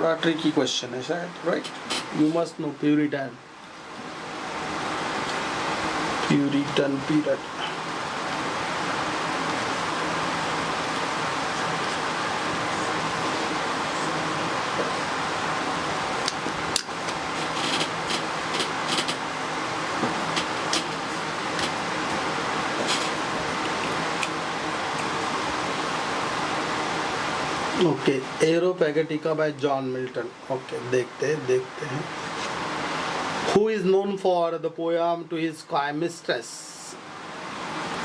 थोड़ा ट्रिकी क्वेश्चन है शायद, right? You must know Puritan period. Okay, Areopagitica by John Milton. Okay, देखते हैं. Who is known for the poem to his sky mistress?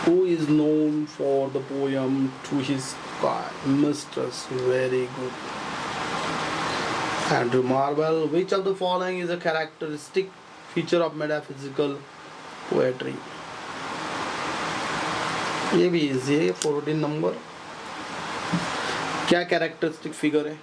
Who is known for the poem to his sky mistress? Very good. Andrew Marvell. Which of the following is a characteristic feature of metaphysical poetry? ये भी easy है. 14 number. क्या characteristic figure है?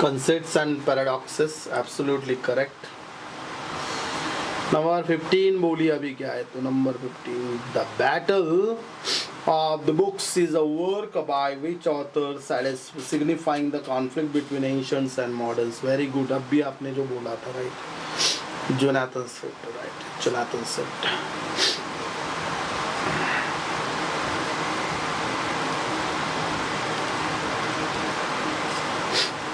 Concepts and paradoxes, absolutely correct. Number 15 बोलिए अभी क्या है? तो number 15, The Battle of the Books is a work by which author signifying the conflict between ancients and moderns. Very good. अभी आपने जो बोला था, right? Jonathan Swift, right? Jonathan Swift.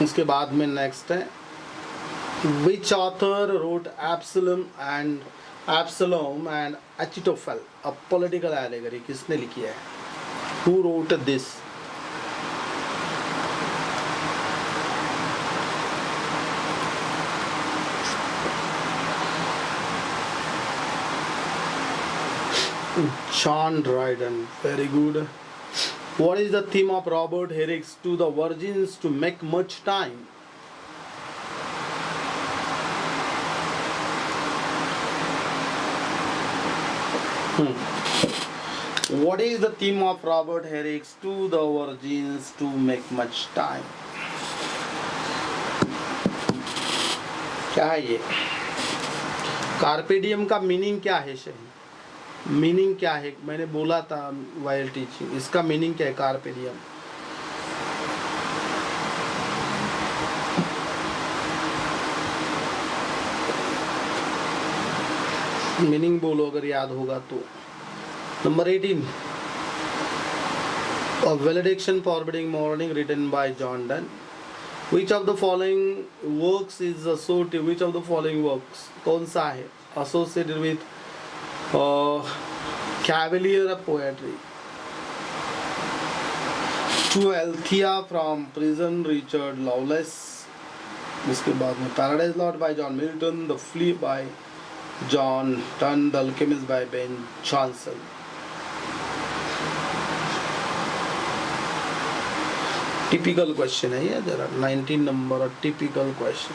उसके बाद में नेक्स्ट है, Which author wrote Absalom and Achitophel, a political allegory? किसने लिखी है? Who wrote this? John Dryden. Very good. What is the theme of Robert Herrick's To the Virgins to Make Much Time? What is the theme of Robert Herrick's To the Virgins to Make Much Time? क्या है ये? Carpe डियम का meaning क्या है? Meaning क्या है? मैंने बोला था वाइल टीचिंग, इसका मीनिंग क्या है? कार्पे डियम मीनिंग बोलो अगर याद होगा तो. Number 18, A Valediction Forbidding Mourning, written by John Donne. Which of the following works is associated? Which of the following works कौन सा है associated with cavalier poetry? To Althea from Prison, Richard Lawless. उसके बाद में Paradise Lost by John Milton, The Flea by John Donne, The Alchemist by Ben Jonson. Typical question है ये जरा. 19 number typical question.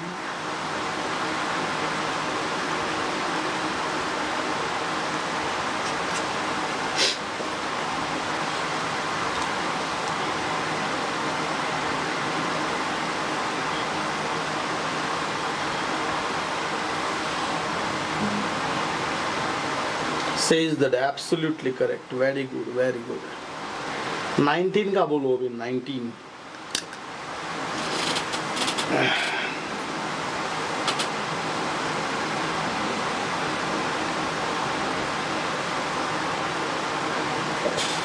Says that absolutely correct. Very good, very good. 19 का बोलो अभी. 19.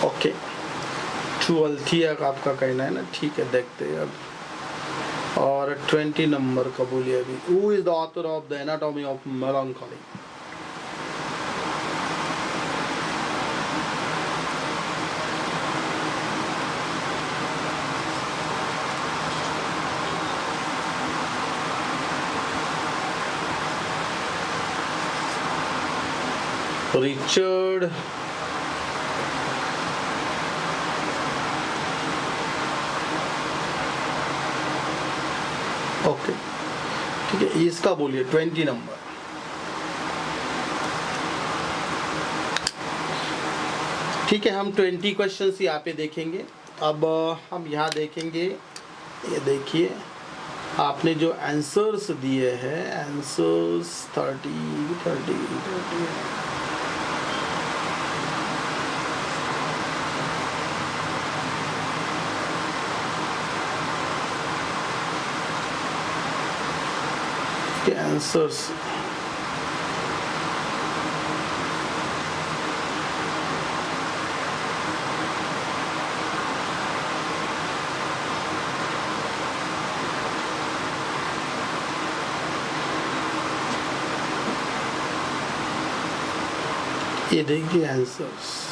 Okay, to Althea का आपका कहना है ना? ठीक है, देखते हैं अब. और 20 नंबर का बोलिए अभी. Who is the author of the anatomy of melancholy? Richard, okay ठीक है, इसका बोलिए 20 नंबर। ठीक है, हम 20 क्वेश्चंस यहाँ पे देखेंगे। अब हम यहाँ देखेंगे, ये देखिए आपने जो आंसर्स दिए हैं, आंसर्स 30 के आंसर्स ये देखिए answers.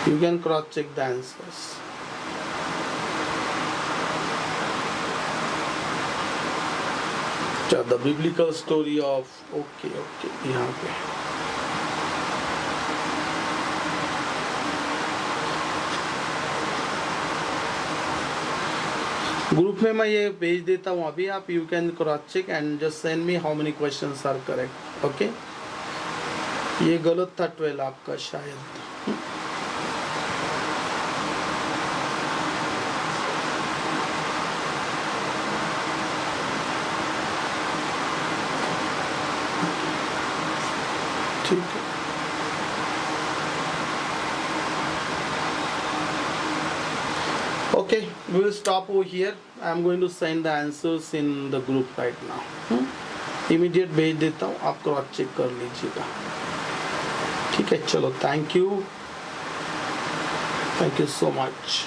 You can cross check the answers. The biblical story of okay यहाँ पे ग्रुप में मैं ये भेज देता हूँ अभी, आप you can cross check and just send me how many questions are correct. Okay, ये गलत था 12 आपका शायद। ठीक है, okay, we will stop over here. I am going to send the answers in the group right now. Immediate भेज देता हूँ, आप क्रॉस चेक कर लीजिएगा। ठीक है, चलो, थैंक यू सो मच।